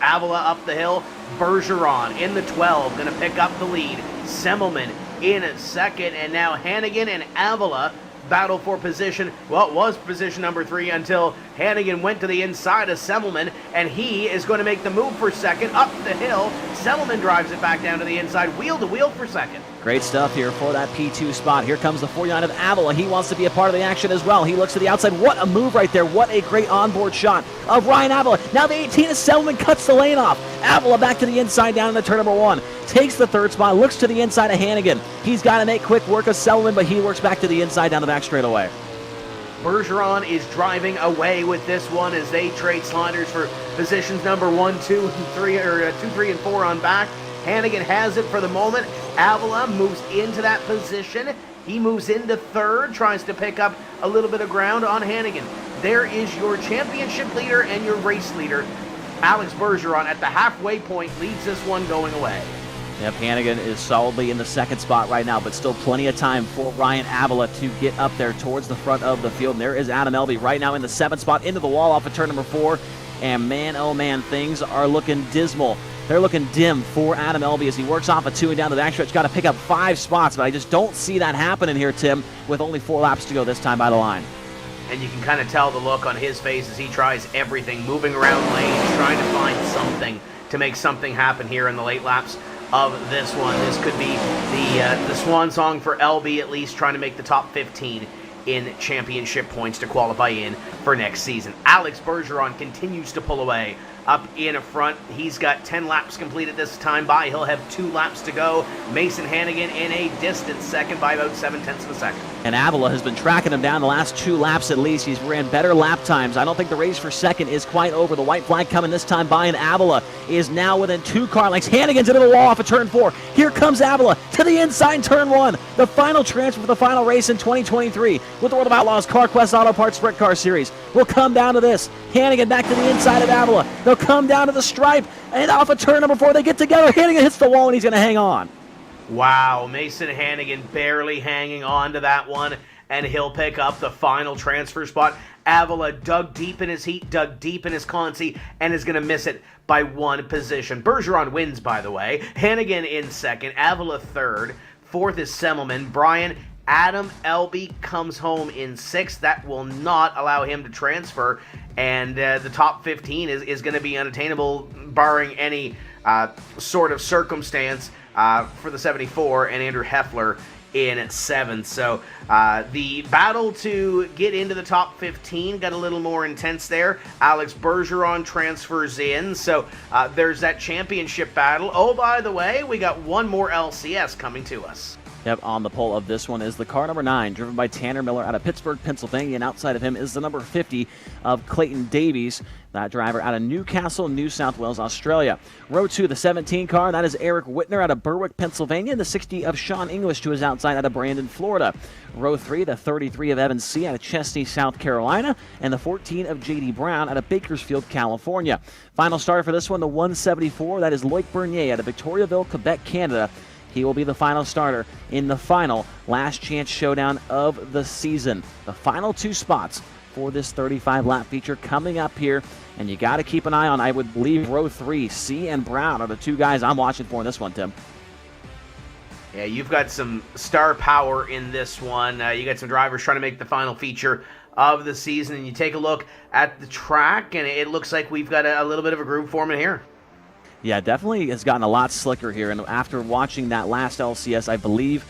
Avila up the hill. Bergeron in the 12, going to pick up the lead. Semmelman in 2nd, and now Hannigan and Avila battle for position. Well, it was position number 3 until Hannigan went to the inside of Semmelman, and he is going to make the move for 2nd up the hill. Semmelman drives it back down to the inside, wheel to wheel for 2nd. Great stuff here for that P2 spot. Here comes the 49 of Avila. He wants to be a part of the action as well. He looks to the outside. What a move right there. What a great onboard shot of Ryan Avila. Now the 18 of Semmelman cuts the lane off. Avila back to the inside down into turn number 1. Takes the 3rd spot. Looks to the inside of Hannigan. He's got to make quick work of Semmelman, but he works back to the inside down the back straightaway. Bergeron is driving away with this one as they trade sliders for positions number 1, 2, and 3, or 2, 3, and 4 on back. Hannigan has it for the moment. Avila moves into that position, He moves into third, tries to pick up a little bit of ground on Hannigan. There is your championship leader and your race leader. Alex Bergeron at the halfway point leads this one going away. Yep, Hannigan is solidly in the second spot right now, but still plenty of time for Ryan Avila to get up there towards the front of the field. And there is Adam Elby right now in the 7th spot, into the wall off of turn number 4. And man, oh man, things are looking dismal. They're looking dim for Adam Elby as he works off a 2 and down the backstretch. Got to pick up 5 spots, but I just don't see that happening here, Tim, with only 4 laps to go this time by the line. And you can kind of tell the look on his face as he tries everything, moving around lanes, trying to find something to make something happen here in the late laps of this one. This could be the swan song for LB, at least trying to make the top 15 in championship points to qualify in for next season. Alex Bergeron continues to pull away up in front. He's got 10 laps completed this time by. He'll have 2 laps to go. Mason Hannigan in a distant second by about 0.7 of a second. And Avila has been tracking him down the last 2 laps at least. He's ran better lap times. I don't think the race for second is quite over. The white flag coming this time by, and Avila is now within 2 car lengths. Hannigan's into the wall off of turn 4. Here comes Avila to the inside in turn 1. The final transfer for the final race in 2023 with the World of Outlaws CarQuest Auto Parts Sprint Car Series. We'll come down to this. Hannigan back to the inside of Avila. They'll come down to the stripe, and off of turn number 4, they get together. Hannigan hits the wall, and he's going to hang on. Wow, Mason Hannigan barely hanging on to that one, and he'll pick up the final transfer spot. Avila dug deep in his heat, dug deep in his consi, and is going to miss it by 1 position. Bergeron wins, by the way. Hannigan in second, Avila third. 4th is Semmelman. Brian, Adam Elby comes home in 6th. That will not allow him to transfer, and the top 15 is going to be unattainable, barring any sort of circumstance for the 74 and Andrew Heffler in 7th. So the battle to get into the top 15 got a little more intense there. Alex Bergeron transfers in, so there's that championship battle. Oh, by the way, we got one more LCS coming to us. Yep, on the pole of this one is the car number 9, driven by Tanner Miller out of Pittsburgh, Pennsylvania, and outside of him is the number 50 of Clayton Davies, that driver out of Newcastle, New South Wales, Australia. Row 2, the 17 car, that is Eric Whitner out of Berwick, Pennsylvania, and the 60 of Sean English to his outside out of Brandon, Florida. Row 3, the 33 of Evan C. out of Chesney, South Carolina, and the 14 of J.D. Brown out of Bakersfield, California. Final starter for this one, the 174, that is Loic Bernier out of Victoriaville, Quebec, Canada. He will be the final starter in the final last chance showdown of the season. The final 2 spots for this 35-lap feature coming up here, and you got to keep an eye on, I would believe, row 3. C and Brown are the 2 guys I'm watching for in this one, Tim. Yeah, you've got some star power in this one. You got some drivers trying to make the final feature of the season, and you take a look at the track, and it looks like we've got a little bit of a group forming here. Yeah, definitely has gotten a lot slicker here, and after watching that last LCS, I believe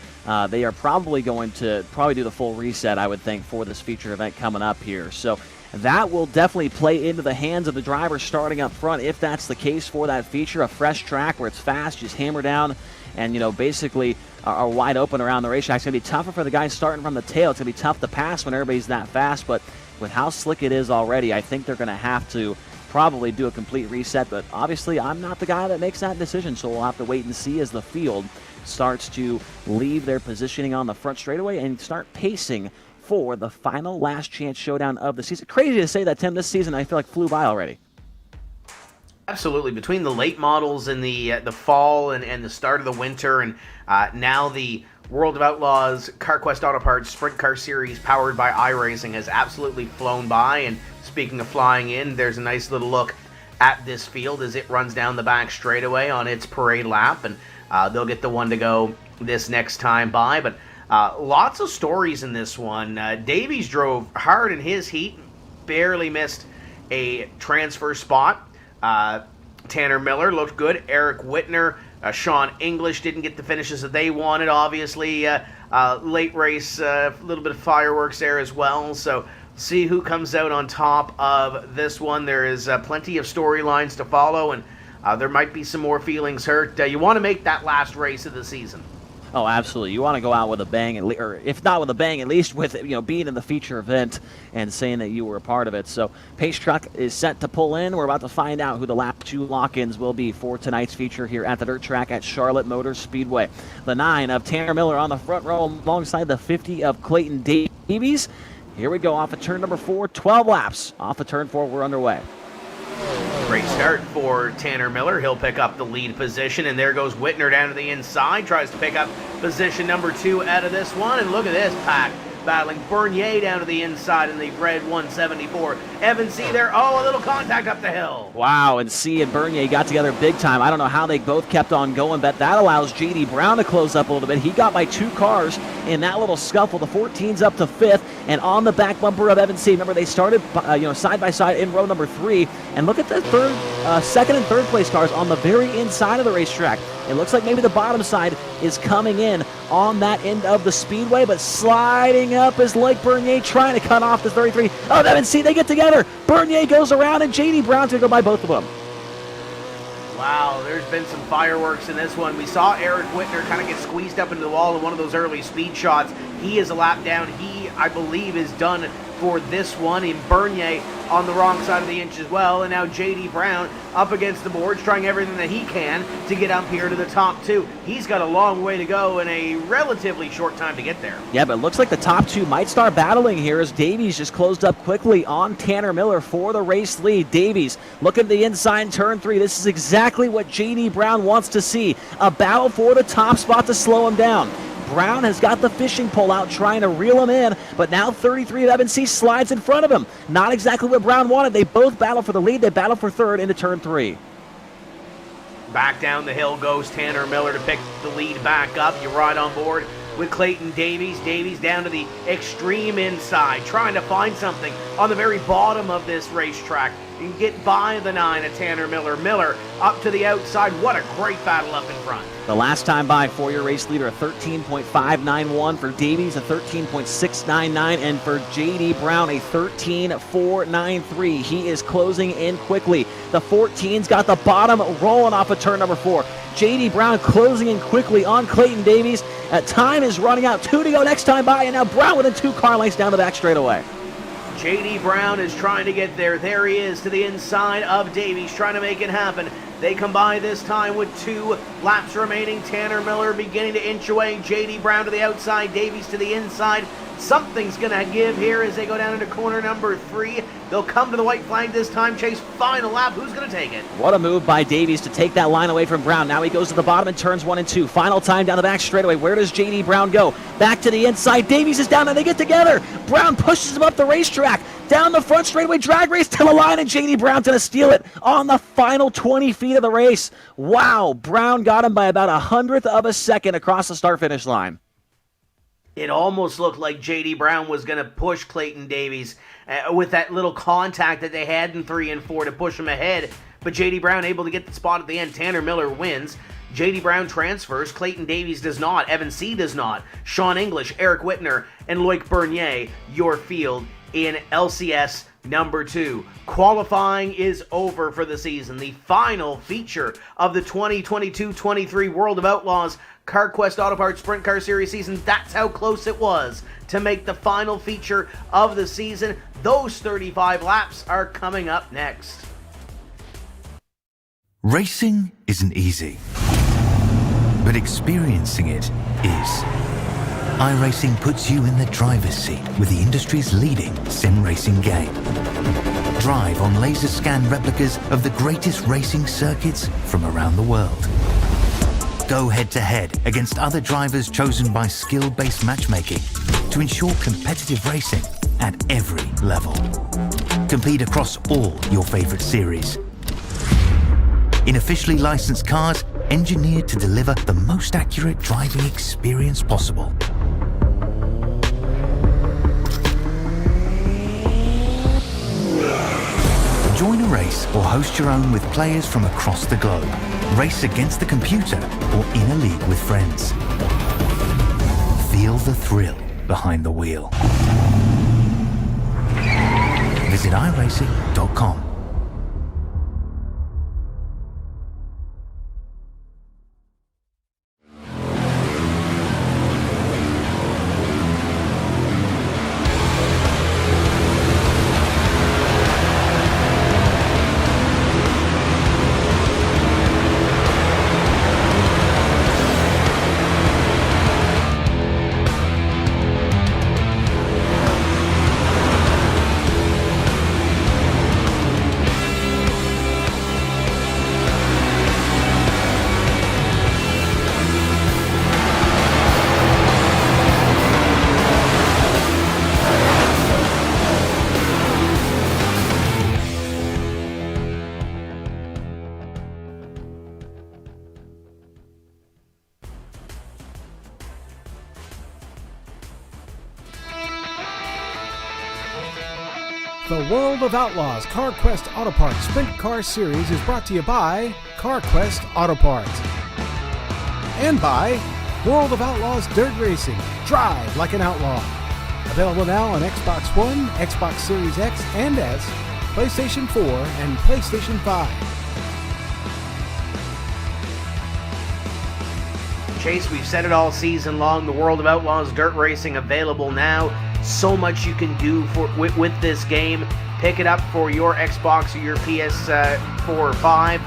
they are probably going to do the full reset, I would think, for this feature event coming up here. So that will definitely play into the hands of the driver starting up front, if that's the case for that feature. A fresh track where it's fast, just hammer down, and basically are wide open around the racetrack. It's going to be tougher for the guys starting from the tail. It's going to be tough to pass when everybody's that fast, but with how slick it is already, I think they're going to have to probably do a complete reset, but obviously I'm not the guy that makes that decision, so we'll have to wait and see as the field starts to leave their positioning on the front straightaway and start pacing for the final last chance showdown of the season. Crazy to say that, Tim. This season I feel like flew by already. Absolutely. Between the late models in the fall and the start of the winter, and now the World of Outlaws CarQuest Auto Parts Sprint Car Series powered by iRacing has absolutely flown by. And speaking of flying in, there's a nice little look at this field as it runs down the back straightaway on its parade lap, and they'll get the one to go this next time by. But lots of stories in this one. Davies drove hard in his heat, barely missed a transfer spot. Tanner Miller looked good. Eric Whitner, Sean English didn't get the finishes that they wanted, obviously. Late race, a little bit of fireworks there as well. So see who comes out on top of this one. There is plenty of storylines to follow, and there might be some more feelings hurt. You want to make that last race of the season. Oh, absolutely. You want to go out with a bang, or if not with a bang, at least with being in the feature event and saying that you were a part of it. So Pace Truck is set to pull in. We're about to find out who the lap 2 lock-ins will be for tonight's feature here at the dirt track at Charlotte Motor Speedway. The 9 of Tanner Miller on the front row alongside the 50 of Clayton Davies. Here we go off of turn number 4, 12 laps. Off of turn 4, we're underway. Great start for Tanner Miller. He'll pick up the lead position, and there goes Whitner down to the inside. Tries to pick up position number 2 out of this one, and look at this pack. Battling Bernier down to the inside in the red 174. Evan C there. Oh, a little contact up the hill. Wow, and C and Bernier got together big time. I don't know how they both kept on going, but that allows J.D. Brown to close up a little bit. He got by 2 cars in that little scuffle. The 14's up to 5th, and on the back bumper of Evan C. Remember, they started side by side in row number 3, and look at the second and third place cars on the very inside of the racetrack. It looks like maybe the bottom side is coming in on that end of the speedway, but sliding up is Blake Bernier trying to cut off the 33. Oh, Evan C, they get together. Bernier goes around, and J.D. Brown's going to go by both of them. Wow, there's been some fireworks in this one. We saw Eric Whitner kind of get squeezed up into the wall in one of those early speed shots. He is a lap down. He, I believe, is done for this one. In Bernier on the wrong side of the inch as well. And now J.D. Brown up against the boards, trying everything that he can to get up here to the top 2. He's got a long way to go and a relatively short time to get there. Yeah, but it looks like the top 2 might start battling here as Davies just closed up quickly on Tanner Miller for the race lead. Davies looking at the inside turn 3. This is exactly what J.D. Brown wants to see. A battle for the top spot to slow him down. Brown has got the fishing pole out trying to reel him in, but now 33 of Evan C slides in front of him. Not exactly what Brown wanted. They both battle for the lead. They battle for 3rd into turn 3. Back down the hill goes Tanner Miller to pick the lead back up. You ride on board with Clayton Davies. Davies down to the extreme inside, trying to find something on the very bottom of this racetrack. You can get by the 9 of Tanner Miller. Miller up to the outside. What a great battle up in front. The last time by for your race leader, a 13.591 for Davies, a 13.699, and for J.D. Brown, a 13.493. He is closing in quickly. The 14's got the bottom rolling off of turn number 4. J.D. Brown closing in quickly on Clayton Davies. Time is running out. 2 to go next time by, and now Brown within 2 car lengths down the back straightaway. J.D. Brown is trying to get there. There he is to the inside of Davies, trying to make it happen. They come by this time with 2 laps remaining. Tanner Miller beginning to inch away. J.D. Brown to the outside, Davies to the inside. Something's going to give here as they go down into corner number 3. They'll come to the white flag this time. Chase final lap. Who's going to take it? What a move by Davies to take that line away from Brown. Now he goes to the bottom and turns 1 and 2. Final time down the back straightaway. Where does J.D. Brown go? Back to the inside. Davies is down and they get together. Brown pushes him up the racetrack. Down the front straightaway, drag race to the line, and J.D. Brown's going to steal it on the final 20 feet of the race. Wow, Brown got him by about 100th of a second across the start-finish line. It almost looked like J.D. Brown was going to push Clayton Davies with that little contact that they had in 3 and 4 to push him ahead. But J.D. Brown able to get the spot at the end. Tanner Miller wins. J.D. Brown transfers. Clayton Davies does not. Evan C. does not. Sean English, Eric Whitner, and Loic Bernier, your field in LCS number 2. Qualifying is over for the season. The final feature of the 2022-23 World of Outlaws CarQuest Auto Parts Sprint Car Series season. That's how close it was to make the final feature of the season. Those 35 laps are coming up next. Racing isn't easy, but experiencing it is. iRacing puts you in the driver's seat with the industry's leading sim racing game. Drive on laser scan replicas of the greatest racing circuits from around the world. Go head-to-head against other drivers chosen by skill-based matchmaking to ensure competitive racing at every level. Compete across all your favorite series. In officially licensed cars, engineered to deliver the most accurate driving experience possible. Join a race or host your own with players from across the globe. Race against the computer or in a league with friends. Feel the thrill behind the wheel. Visit iRacing.com. The World of Outlaws CarQuest Auto Parts Sprint Car Series is brought to you by CarQuest Auto Parts. And by World of Outlaws Dirt Racing. Drive like an outlaw. Available now on Xbox One, Xbox Series X and S, PlayStation 4, and PlayStation 5. Chase, we've said it all season long. The World of Outlaws Dirt Racing available now. So much you can do with this game. Pick it up for your Xbox or your PS4 or 5.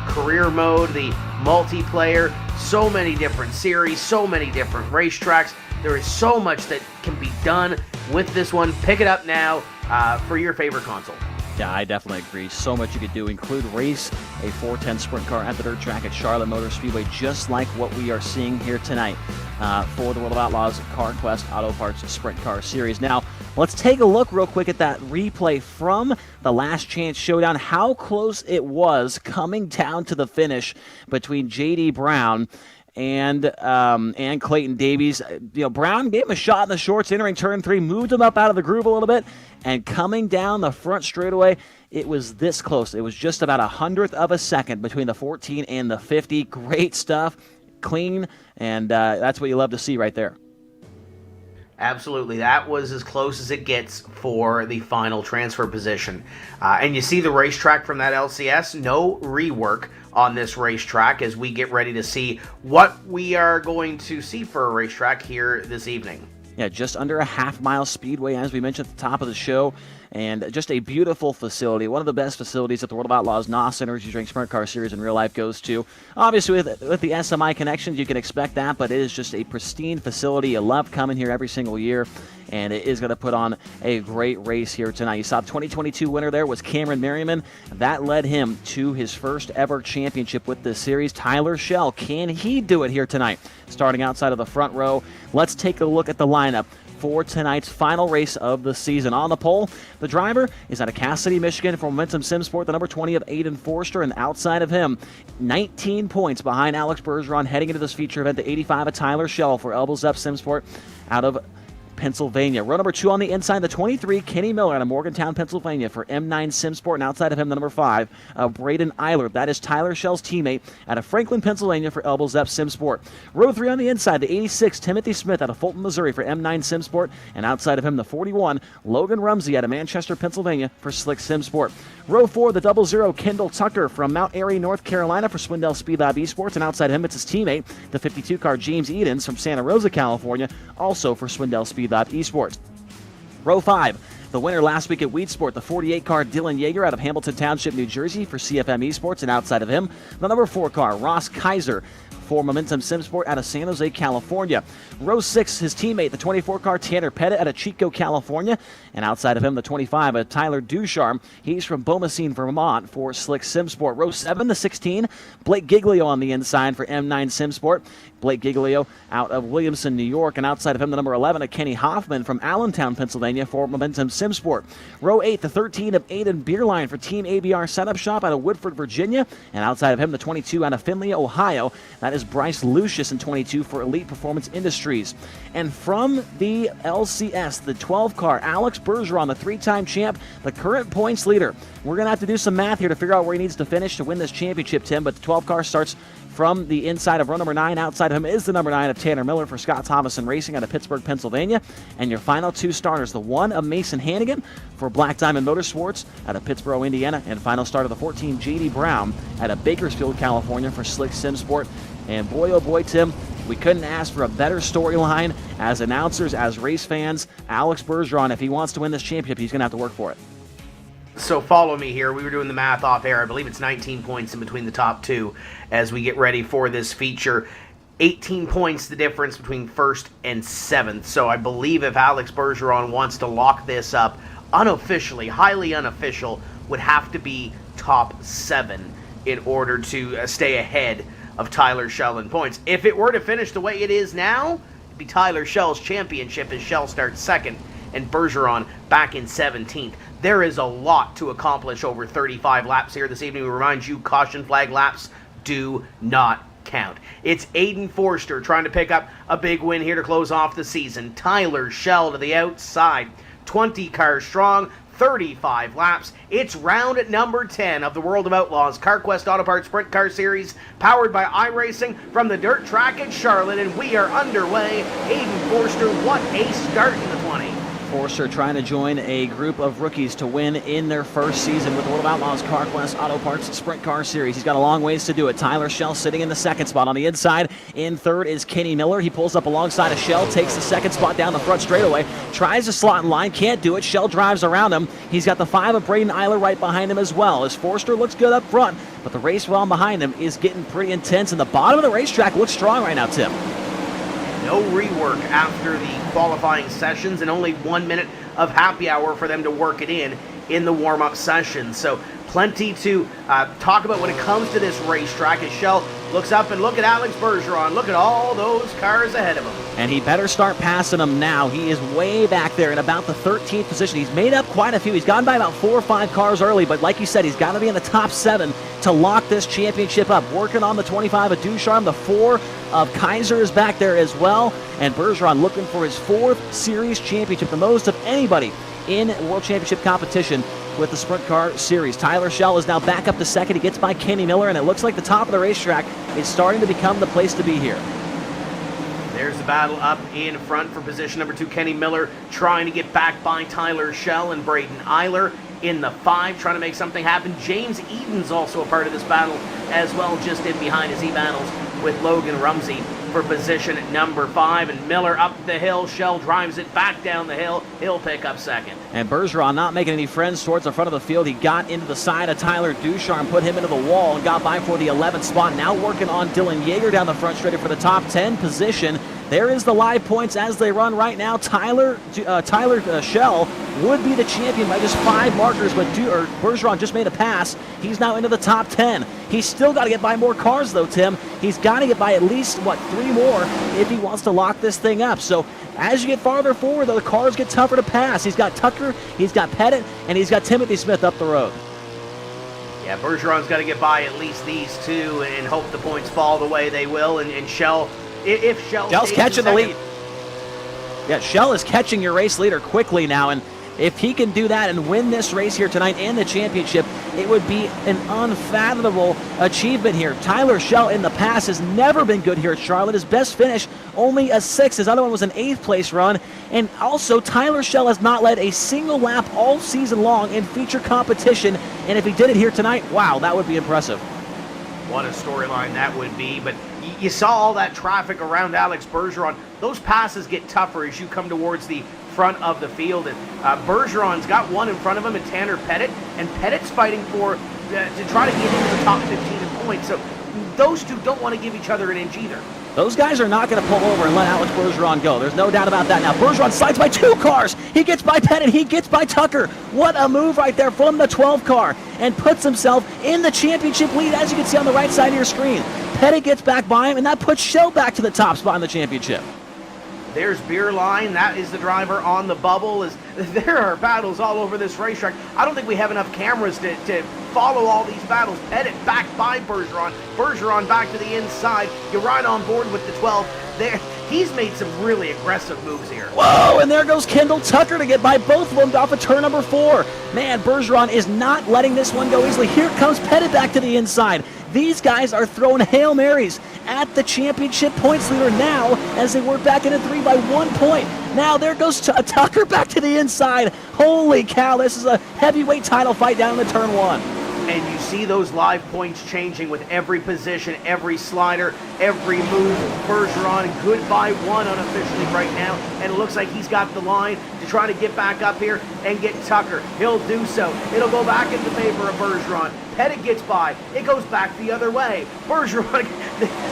Career mode, the multiplayer, so many different series, so many different racetracks. There is so much that can be done with this one. Pick it up now for your favorite console. Yeah, I definitely agree. So much you could do. Include race a 410 sprint car at the dirt track at Charlotte Motor Speedway, just like what we are seeing here tonight for the World of Outlaws CarQuest Auto Parts Sprint Car Series. Now, let's take a look real quick at that replay from the Last Chance Showdown, how close it was coming down to the finish between J.D. Brown and Clayton Davies. Brown gave him a shot in the shorts, entering turn 3, moved him up out of the groove a little bit, and coming down the front straightaway, it was this close. It was just about 100th of a second between the 14 and the 50. Great stuff, clean, and that's what you love to see right there. Absolutely. That was as close as it gets for the final transfer position. And you see the racetrack from that LCS. No rework on this racetrack as we get ready to see what we are going to see for a racetrack here this evening. Yeah, just under a half-mile speedway, as we mentioned at the top of the show, and just a beautiful facility. One of the best facilities that the World of Outlaws NOS Energy Drink Sprint Car Series in real life goes to. Obviously, with the SMI connections, you can expect that, but it is just a pristine facility. You love coming here every single year, and it is going to put on a great race here tonight. You saw the 2022 winner there was Cameron Merriman. That led him to his first ever championship with this series. Tyler Schell, can he do it here tonight? Starting outside of the front row, let's take a look at the lineup for tonight's final race of the season. On the pole, the driver is out of Cassidy, Michigan for Momentum Sim Sport, the number 20 of Aiden Forster, and outside of him, 19 points behind Alex Bergeron heading into this feature event, the 85 of Tyler Schell for Elbows Up Sim Sport out of Pennsylvania. Row number 2 on the inside, the 23, Kenny Miller out of Morgantown, Pennsylvania for M9 Sim Sport, and outside of him, the number 5, Braden Eiler. That is Tyler Schell's teammate out of Franklin, Pennsylvania for Elbows Up Sim Sport. Row 3 on the inside, the 86, Timothy Smith out of Fulton, Missouri for M9 Sim Sport, and outside of him, the 41, Logan Rumsey out of Manchester, Pennsylvania for Slick Sim Sport. Row 4, the 00, Kendall Tucker from Mount Airy, North Carolina for Swindell Speed Lab Esports, and outside of him, it's his teammate, the 52 car James Edens from Santa Rosa, California, also for Swindell Speed Lab Esports. Row 5, the winner last week at Weed Sport, the 48 car Dylan Yeager out of Hamilton Township, New Jersey for CFM Esports, and outside of him, the number 4 car Ross Kaiser for Momentum Sim Sport out of San Jose, California. Row 6, his teammate, the 24 car Tanner Pettit out of Chico, California, and outside of him, the 25, Tyler Ducharme. He's from Beaumessine, Vermont for Slick Sim Sport. Row 7, the 16, Blake Giglio on the inside for M9 Sim Sport. Blake Giglio out of Williamson, New York, and outside of him, the number 11, Kenny Hoffman from Allentown, Pennsylvania for Momentum Sim Sport. Row 8, the 13 of Aiden Beerline for Team ABR Setup Shop out of Woodford, Virginia, and outside of him, the 22 out of Findlay, Ohio. That is Bryce Lucius in 22 for Elite Performance Industries. And from the LCS, the 12 car, Alex Bergeron, the 3-time champ, the current points leader. We're going to have to do some math here to figure out where he needs to finish to win this championship, Tim, but the 12 car starts from the inside of row number 9. Outside of him is the number 9 of Tanner Miller for Scott Thomason Racing out of Pittsburgh, Pennsylvania. And your final 2 starters, the 1 of Mason Hannigan for Black Diamond Motorsports out of Pittsburgh, Indiana. And final start of the 14, J.D. Brown out of Bakersfield, California for Slick Sim Sport. And boy, oh boy, Tim, we couldn't ask for a better storyline as announcers, as race fans. Alex Bergeron, if he wants to win this championship, he's going to have to work for it. So follow me here. We were doing the math off air. I believe it's 19 points in between the top 2 as we get ready for this feature. 18 points the difference between 1st and 7th. So I believe if Alex Bergeron wants to lock this up unofficially, highly unofficial, would have to be top 7 in order to stay ahead of Tyler Schell in points. If it were to finish the way it is now, it'd be Tyler Schell's championship as Schell starts 2nd and Bergeron back in 17th. There is a lot to accomplish over 35 laps here this evening. We remind you, caution flag laps do not count. It's Aiden Forster trying to pick up a big win here to close off the season. Tyler Schell to the outside, 20 cars strong, 35 laps. It's round number 10 of the World of Outlaws CarQuest Auto Parts Sprint Car Series, powered by iRacing from the dirt track at Charlotte, and we are underway. Hayden Forster, what a start in the 20. Forster trying to join a group of rookies to win in their first season with the World of Outlaws CarQuest Auto Parts Sprint Car Series. He's got a long ways to do it. Tyler Shell sitting in the second spot. On the inside, in third is Kenny Miller. He pulls up alongside of Shell, takes the second spot down the front straightaway, tries to slot in line, can't do it. Shell drives around him. He's got the 5 of Braden Eiler right behind him as well, as Forster looks good up front, but the race well behind him is getting pretty intense, and the bottom of the racetrack looks strong right now, Tim. No rework after the qualifying sessions, and only 1 minute of happy hour for them to work it in the warm-up session. So plenty to talk about when it comes to this racetrack as Shell looks up and look at Alex Bergeron. Look at all those cars ahead of him. And he better start passing them now. He is way back there in about the 13th position. He's made up quite a few. He's gone by about 4 or 5 cars early, but like you said, he's got to be in the top 7 to lock this championship up. Working on the 25 of Ducharme, the 4 of Kaiser is back there as well, and Bergeron looking for his 4th series championship, the most of anybody in World Championship competition with the Sprint Car Series. Tyler Shell is now back up to second. He gets by Kenny Miller, and it looks like the top of the racetrack is starting to become the place to be here. There's the battle up in front for position number 2. Kenny Miller trying to get back by Tyler Shell and Braden Eiler in the 5, trying to make something happen. James Eden's also a part of this battle as well, just in behind as he battles with Logan Rumsey for position number 5, and Miller up the hill. Shell drives it back down the hill. He'll pick up second. And Bergeron not making any friends towards the front of the field. He got into the side of Tyler Ducharme, put him into the wall, and got by for the 11th spot. Now working on Dylan Yeager down the front straight for the top 10 position. There is the live points as they run right now. Tyler Shell would be the champion by just 5 markers, but Bergeron just made a pass. He's now into the top 10. He's still got to get by more cars, though, Tim. He's got to get by at least, 3 more if he wants to lock this thing up. So as you get farther forward, though, the cars get tougher to pass. He's got Tucker, he's got Pettit, and he's got Timothy Smith up the road. Yeah, Bergeron's got to get by at least these 2 and hope the points fall the way they will, and Shell... If Shell's catching the lead. Yeah, Shell is catching your race leader quickly now, and if he can do that and win this race here tonight and the championship, it would be an unfathomable achievement here. Tyler Shell in the past has never been good here at Charlotte. His best finish, only a 6th. His other one was an 8th place run. And also, Tyler Shell has not led a single lap all season long in feature competition. And if he did it here tonight, wow, that would be impressive. What a storyline that would be, but you saw all that traffic around Alex Bergeron. Those passes get tougher as you come towards the front of the field, and Bergeron's got one in front of him, and Tanner Pettit, and Pettit's fighting for to try to get into the top 15 in points, so those 2 don't want to give each other an inch either. Those guys are not going to pull over and let Alex Bergeron go. There's no doubt about that. Now, Bergeron slides by 2 cars. He gets by Pettit. He gets by Tucker. What a move right there from the 12 car, and puts himself in the championship lead, as you can see on the right side of your screen. Pettit gets back by him, and that puts Shell back to the top spot in the championship. There's Beerline. That is the driver on the bubble. There are battles all over this racetrack. I don't think we have enough cameras to follow all these battles. Pettit back by Bergeron. Bergeron back to the inside. You're right on board with the 12. There, he's made some really aggressive moves here. Whoa, and there goes Kendall Tucker to get by both of them off of turn number 4. Man, Bergeron is not letting this one go easily. Here comes Pettit back to the inside. These guys are throwing Hail Marys at the championship points leader now as they work back into 3 by 1 point. Now there goes Tucker back to the inside. Holy cow, this is a heavyweight title fight down in the turn 1. And you see those live points changing with every position, every slider, every move. Bergeron good by 1 unofficially right now, and it looks like he's got the line to try to get back up here and get Tucker. He'll do so. It'll go back in the favor of Bergeron. Pettit gets by. It goes back the other way. Bergeron,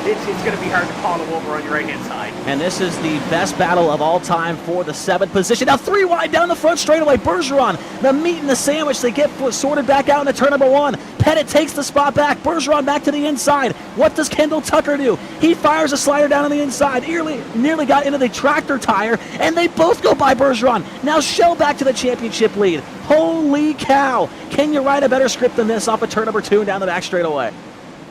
it's going to be hard to follow over on your right-hand side. And this is the best battle of all time for the 7th position. Now 3 wide down the front straightaway. Bergeron, the meat and the sandwich. They get sorted back out into turn number 1. Pettit takes the spot back. Bergeron back to the inside. What does Kendall Tucker do? He fires a slider down on the inside. Nearly got into the tractor tire, and they both go by Bergeron. Now Shell back to the championship lead. Holy cow. Can you write a better script than this off of turn number 2 and down the back straightaway?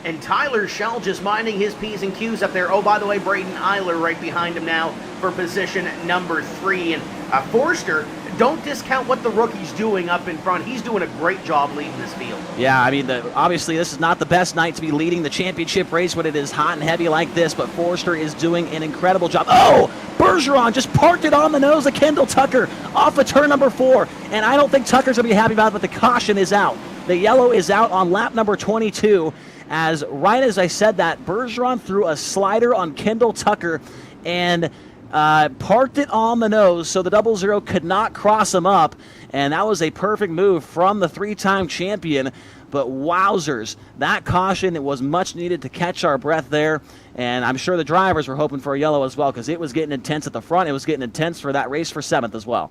And Tyler Shell just minding his P's and Q's up there. Oh, by the way, Braden Eiler right behind him now for position number 3. And Forster don't discount what the rookie's doing up in front. He's doing a great job leading this field. Yeah, I mean, obviously this is not the best night to be leading the championship race when it is hot and heavy like this, but Forster is doing an incredible job. Oh, Bergeron just parked it on the nose of Kendall Tucker off of turn number 4, and I don't think Tucker's going to be happy about it, but the caution is out. The yellow is out on lap number 22, as right as I said that, Bergeron threw a slider on Kendall Tucker and parked it on the nose so the 00 could not cross him up, and that was a perfect move from the 3-time champion. But wowzers, that caution, it was much needed to catch our breath there, and I'm sure the drivers were hoping for a yellow as well, because it was getting intense at the front. It was getting intense for that race for 7th as well.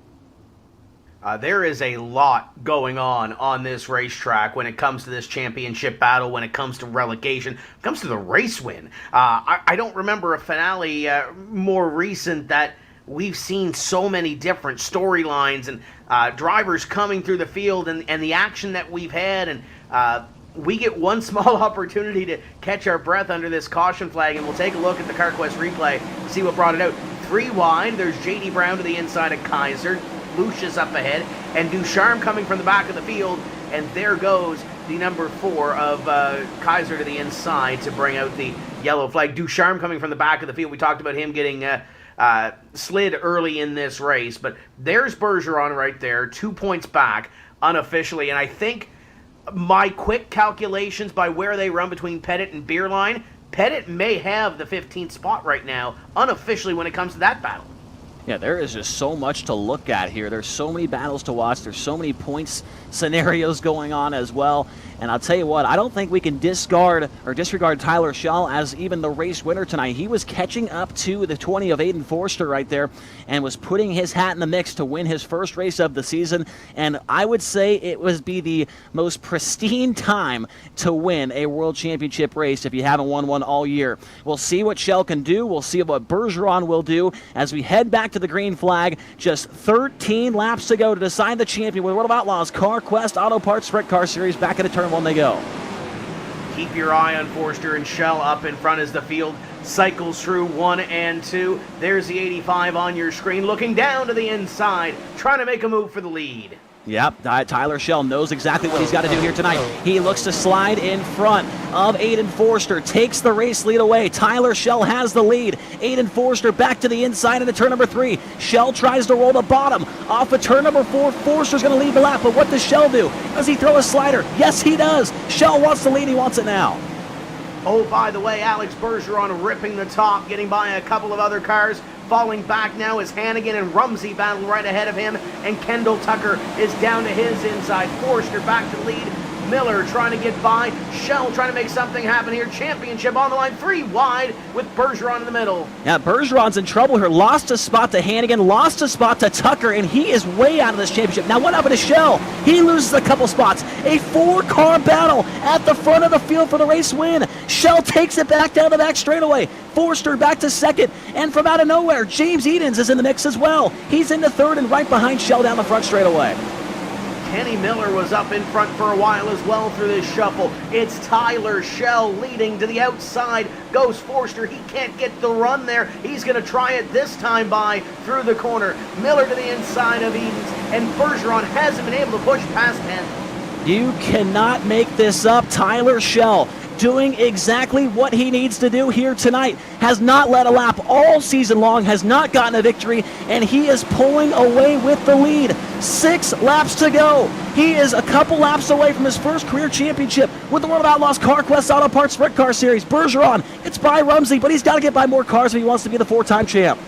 There is a lot going on this racetrack when it comes to this championship battle, when it comes to relegation, when it comes to the race win. I don't remember a finale more recent that we've seen so many different storylines and drivers coming through the field and the action that we've had. And we get one small opportunity to catch our breath under this caution flag, and we'll take a look at the CarQuest replay to see what brought it out. 3 wide, there's J.D. Brown to the inside of Kaiser. Lucius up ahead, and Ducharme coming from the back of the field, and there goes the number 4 of Kaiser to the inside to bring out the yellow flag. Ducharme coming from the back of the field. We talked about him getting slid early in this race, but there's Bergeron right there, 2 points back unofficially, and I think my quick calculations by where they run between Pettit and Beerline, Pettit may have the 15th spot right now unofficially when it comes to that battle. Yeah, there is just so much to look at here. There's so many battles to watch. There's so many points scenarios going on as well. And I'll tell you what, I don't think we can disregard Tyler Schell as even the race winner tonight. He was catching up to the 20 of Aiden Forster right there and was putting his hat in the mix to win his first race of the season. And I would say it would be the most pristine time to win a World Championship race if you haven't won one all year. We'll see what Schell can do. We'll see what Bergeron will do as we head back to the green flag. Just 13 laps to go to decide the champion with World of Outlaws CarQuest Auto Parts Sprint Car Series. Back into turn 1 they go. Keep your eye on Forster and Schell up in front as the field cycles through 1 and 2. There's the 85 on your screen, looking down to the inside, trying to make a move for the lead. Yep, Tyler Schell knows exactly what he's got to do here tonight. He looks to slide in front of Aiden Forster, takes the race lead away. Tyler Schell has the lead. Aiden Forster back to the inside into turn number 3. Schell tries to roll the bottom off of turn number 4. Forster's going to lead the lap, but what does Schell do? Does he throw a slider? Yes, he does. Schell wants the lead. He wants it now. Oh, by the way, Alex Bergeron ripping the top, getting by a couple of other cars. Falling back now is Hannigan and Rumsey battle right ahead of him, and Kendall Tucker is down to his inside. Forster back to lead. Miller trying to get by. Schell trying to make something happen here. Championship on the line, 3 wide with Bergeron in the middle. Yeah, Bergeron's in trouble here. Lost a spot to Hannigan, lost a spot to Tucker, and he is way out of this championship. Now what happened to Schell? He loses a couple spots. A 4-car battle at the front of the field for the race win. Schell takes it back down the back straightaway. Forster back to 2nd, and from out of nowhere, James Edens is in the mix as well. He's into 3rd and right behind Schell down the front straightaway. Kenny Miller was up in front for a while as well through this shuffle. It's Tyler Schell leading to the outside. Goes Forster. He can't get the run there. He's going to try it this time by through the corner. Miller to the inside of Edens, and Bergeron hasn't been able to push past him. You cannot make this up. Tyler Schell doing exactly what he needs to do here tonight. Has not led a lap all season long, has not gotten a victory, and he is pulling away with the lead. 6 laps to go. He is a couple laps away from his first career championship with the World of Outlaws CarQuest Auto Parts Sprint Car Series. Bergeron, it's by Rumsey, but he's got to get by more cars if he wants to be the 4-time champ.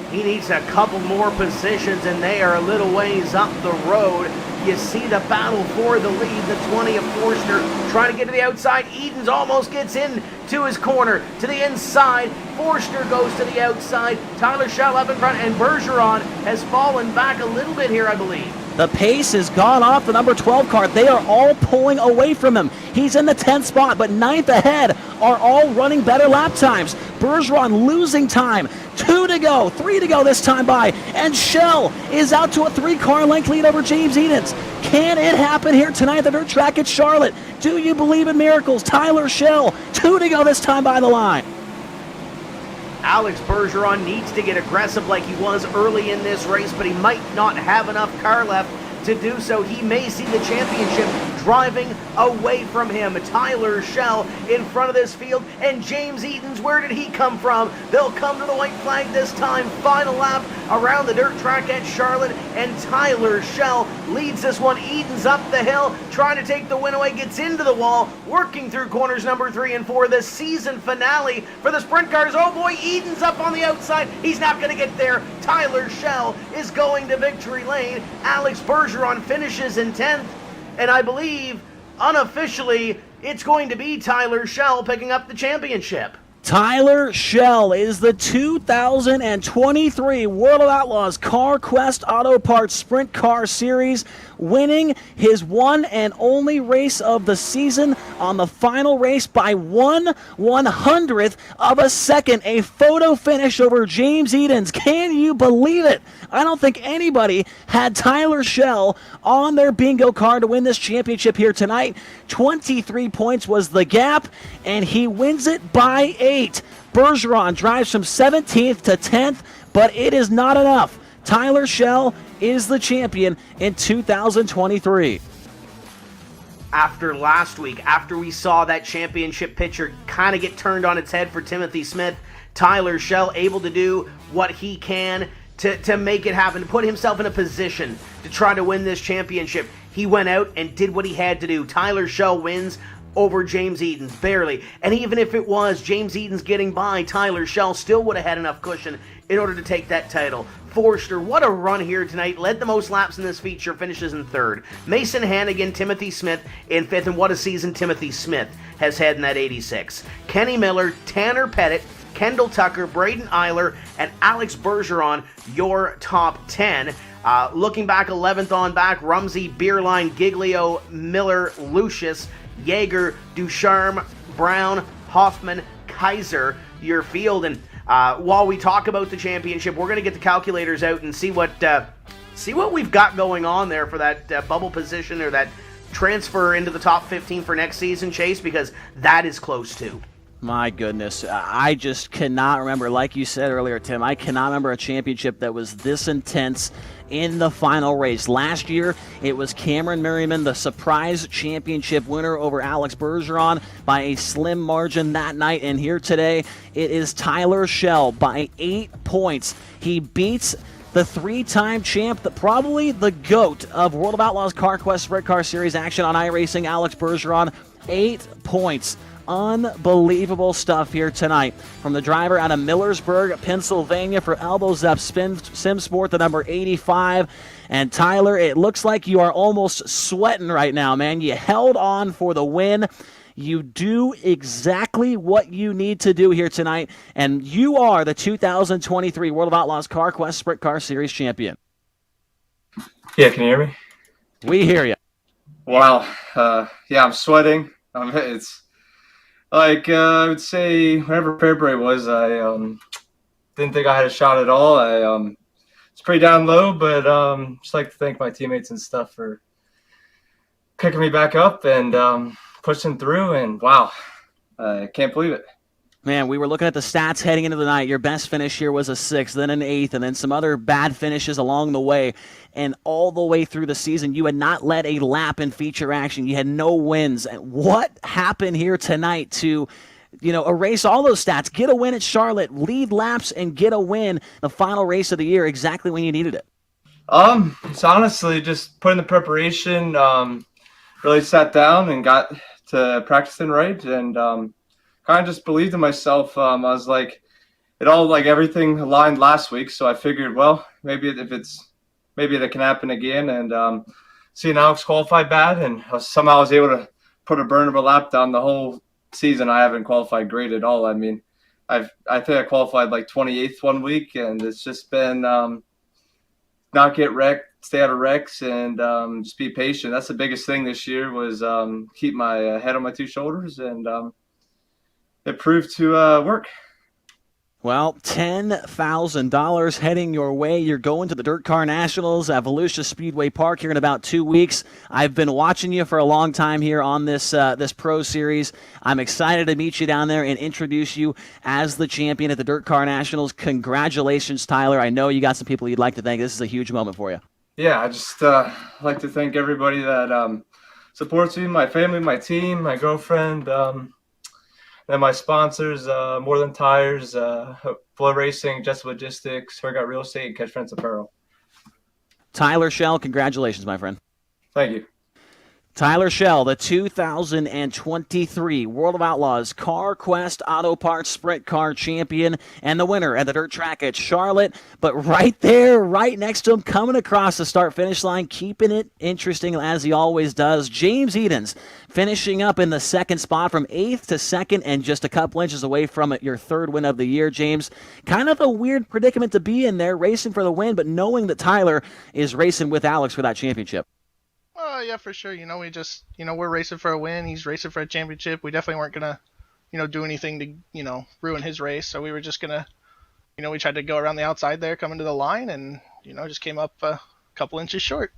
He needs a couple more positions, and they are a little ways up the road. You see the battle for the lead, the 20 of Forster trying to get to the outside. Edens almost gets in to his corner, to the inside. Forster goes to the outside. Tyler Schell up in front, and Bergeron has fallen back a little bit here, I believe. The pace has gone off the number 12 car. They are all pulling away from him. He's in the 10th spot, but 9th ahead are all running better lap times. Bergeron losing time. 2 to go, 3 to go this time by, and Schell is out to a 3-car length lead over James Edens. Can it happen here tonight at the dirt track at Charlotte? Do you believe in miracles? Tyler Schell, 2 to go this time by the line. Alex Bergeron needs to get aggressive like he was early in this race, but he might not have enough car left to do so. He may see the championship driving away from him. Tyler Schell in front of this field, and James Eaton's, where did he come from? They'll come to the white flag this time. Final lap around the dirt track at Charlotte, and Tyler Schell leads this one. Eaton's up the hill, trying to take the win away, gets into the wall, working through corners number 3 and 4. The season finale for the sprint cars. Oh boy, Eaton's up on the outside. He's not going to get there. Tyler Schell is going to victory lane. Alex Bergeron finishes in 10th. And I believe, unofficially, it's going to be Tyler Schell picking up the championship. Tyler Schell is the 2023 World of Outlaws CarQuest Auto Parts Sprint Car Series, winning his one and only race of the season on the final race by 1/100th of a second. A photo finish over James Eaton's. Can you believe it? I don't think anybody had Tyler Schell on their bingo card to win this championship here tonight. 23 points was the gap, and he wins it by 8. Bergeron drives from 17th to 10th, but it is not enough. Tyler Schell is the champion in 2023. After last week, after we saw that championship picture kind of get turned on its head for Timothy Smith, Tyler Schell able to do what he can to make it happen, to put himself in a position to try to win this championship. He went out and did what he had to do. Tyler Schell wins over James Eaton's, barely. And even if it was James Eaton's getting by, Tyler Schell still would have had enough cushion in order to take that title. Forster, what a run here tonight. Led the most laps in this feature, finishes in 3rd. Mason Hannigan, Timothy Smith in 5th, and what a season Timothy Smith has had in that 86. Kenny Miller, Tanner Pettit, Kendall Tucker, Braden Eiler, and Alex Bergeron, your top 10. Looking back, 11th on back, Rumsey, Beerline, Giglio, Miller, Lucius, Yeager, Ducharme, Brown, Hoffman, Kaiser, your field. And while we talk about the championship, we're going to get the calculators out and see what we've got going on there for that bubble position or that transfer into the top 15 for next season, Chase, because that is close too. My goodness, I just cannot remember, like you said earlier, Tim, I cannot remember a championship that was this intense in the final race. Last year, it was Cameron Merriman, the surprise championship winner over Alex Bergeron by a slim margin that night. And here today, it is Tyler Schell by 8 points. He beats the 3-time champ, probably the GOAT of World of Outlaws CarQuest Sprint Car Series action on iRacing, Alex Bergeron. 8 points. Unbelievable stuff here tonight from the driver out of Millersburg, Pennsylvania for Elbows Up Sim Sport, the number 85. And Tyler, it looks like you are almost sweating right now, man. You held on for the win. You do exactly what you need to do here tonight, and you are the 2023 World of Outlaws CarQuest Sprint Car Series champion. Yeah, can you hear me? We hear you. Wow. Yeah, I'm sweating. It's like, I would say whenever February was, I didn't think I had a shot at all. It's pretty down low, but just like to thank my teammates and stuff for picking me back up and pushing through. And wow, I can't believe it. Man, we were looking at the stats heading into the night. Your best finish here was a 6th, then an 8th, and then some other bad finishes along the way. And all the way through the season, you had not led a lap in feature action. You had no wins. And what happened here tonight to, erase all those stats, get a win at Charlotte, lead laps, and get a win the final race of the year exactly when you needed it? It's honestly just putting the preparation, really sat down and got to practicing right, and kind of just believed in myself. I was like, everything aligned last week, so I figured, well, maybe that can happen again. And seeing Alex qualify bad, and somehow I was able to put a burnable lap down the whole season. I haven't qualified great at all. I mean, I think I qualified like 28th one week, and it's just been not get wrecked, stay out of wrecks, and just be patient. That's the biggest thing this year was keep my head on my 2 shoulders, and it proved to work. Well, $10,000 heading your way. You're going to the Dirt Car Nationals at Volusia Speedway Park here in about 2 weeks. I've been watching you for a long time here on this Pro Series. I'm excited to meet you down there and introduce you as the champion at the Dirt Car Nationals. Congratulations, Tyler. I know you got some people you'd like to thank. This is a huge moment for you. Yeah, I just like to thank everybody that supports me, my family, my team, my girlfriend, and my sponsors, More Than Tires, Flow Racing, Just Logistics, Hergot Real Estate, and Catch Fence Apparel. Tyler Shell, congratulations, my friend. Thank you. Tyler Shell, the 2023 World of Outlaws CarQuest Auto Parts Sprint Car Champion and the winner at the dirt track at Charlotte. But right there, right next to him, coming across the start-finish line, keeping it interesting as he always does, James Edens, finishing up in the second spot from 8th to 2nd and just a couple inches away from it, your third win of the year, James. Kind of a weird predicament to be in there, racing for the win, but knowing that Tyler is racing with Alex for that championship. Yeah, for sure. We just, we're racing for a win. He's racing for a championship. We definitely weren't going to, do anything to, ruin his race. So we were just going to, we tried to go around the outside there, coming to the line, and, just came up a couple inches short.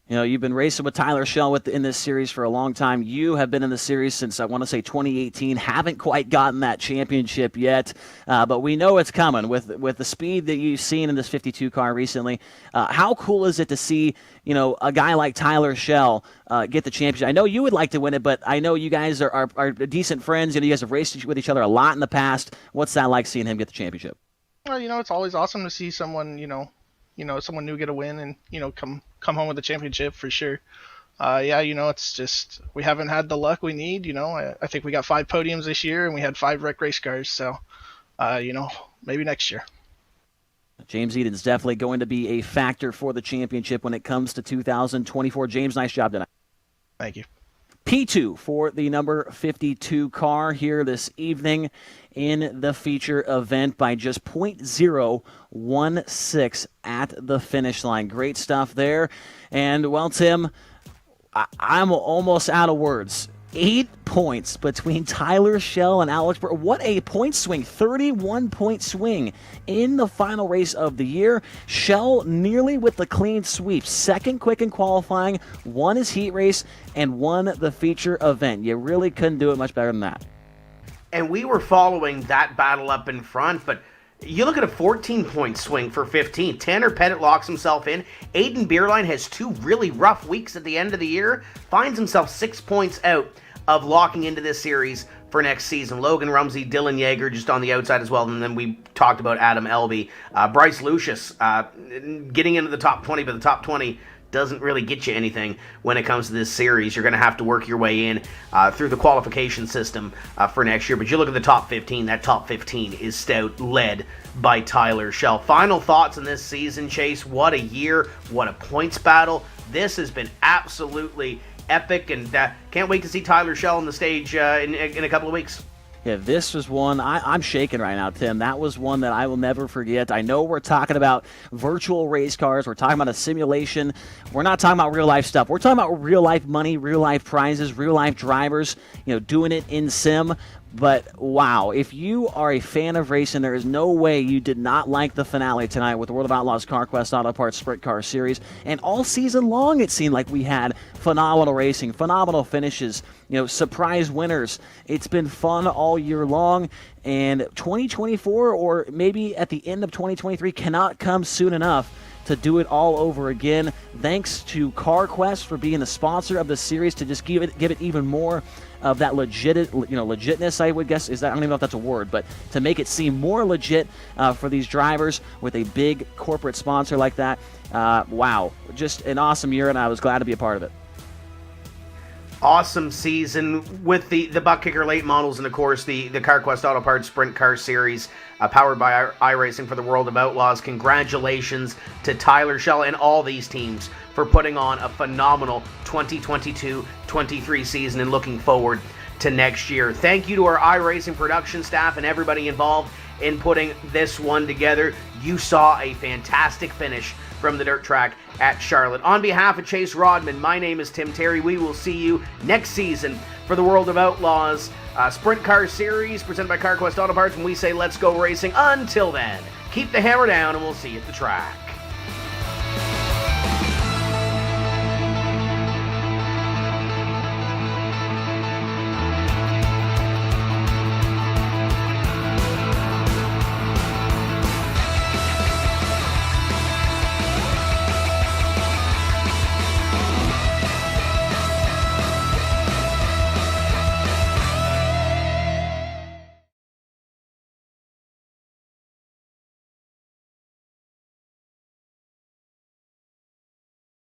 You've been racing with Tyler Shell in this series for a long time. You have been in the series since, I want to say, 2018. Haven't quite gotten that championship yet, but we know it's coming with the speed that you've seen in this 52 car recently. How cool is it to see, a guy like Tyler Shell get the championship? I know you would like to win it, but I know you guys are decent friends. You guys have raced with each other a lot in the past. What's that like, seeing him get the championship? Well, it's always awesome to see someone, someone new get a win and, come home with a championship for sure. It's just, we haven't had the luck we need. I think we got 5 podiums this year and we had 5 wreck race cars. So, maybe next year. James Eden's definitely going to be a factor for the championship when it comes to 2024. James, nice job tonight. Thank you. P2 for the number 52 car here this evening in the feature event by just .016 at the finish line. Great stuff there. And, well, Tim, I'm almost out of words. 8 points between Tyler Shell and Alex Burr. What a point swing. 31-point swing in the final race of the year. Shell nearly with the clean sweep. Second quick in qualifying, won his heat race, and won the feature event. You really couldn't do it much better than that. And we were following that battle up in front, but you look at a 14-point swing for 15. Tanner Pettit locks himself in. Aiden Beerline has 2 really rough weeks at the end of the year. Finds himself 6 points out of locking into this series for next season. Logan Rumsey, Dylan Yeager just on the outside as well. And then we talked about Adam Elby. Bryce Lucius getting into the top 20, but the top 20 doesn't really get you anything when it comes to this series. You're going to have to work your way in through the qualification system for next year. But you look at the top 15, that top 15 is stout, led by Tyler Shell. Final thoughts on this season, Chase. What a year. What a points battle. This has been absolutely epic, and can't wait to see Tyler Shell on the stage in a couple of weeks. Yeah, this was one, I'm shaking right now, Tim. That was one that I will never forget. I know we're talking about virtual race cars. We're talking about a simulation. We're not talking about real life stuff. We're talking about real life money, real life prizes, real life drivers, doing it in sim. But wow, if you are a fan of racing, there is no way you did not like the finale tonight with the World of Outlaws CarQuest Auto Parts Sprint Car Series. And all season long, it seemed like we had phenomenal racing, phenomenal finishes, surprise winners. It's been fun all year long. And 2024, or maybe at the end of 2023, cannot come soon enough to do it all over again. Thanks to CarQuest for being the sponsor of the series to just give it even more of that legitness, I would guess. I don't even know if that's a word, but to make it seem more legit for these drivers with a big corporate sponsor like that. Wow, just an awesome year, and I was glad to be a part of it. Awesome season with the butt kicker late models and, of course, the CarQuest Auto Parts Sprint Car Series powered by iRacing for the World of Outlaws. Congratulations to Tyler Shell and all these teams for putting on a phenomenal 2022-23 season and looking forward to next year. Thank you to our iRacing production staff and everybody involved in putting this one together. You saw a fantastic finish from the dirt track at Charlotte. On behalf of Chase Rodman, my name is Tim Terry. We will see you next season for the World of Outlaws Sprint Car Series presented by CarQuest Auto Parts when we say let's go racing. Until then, keep the hammer down and we'll see you at the track.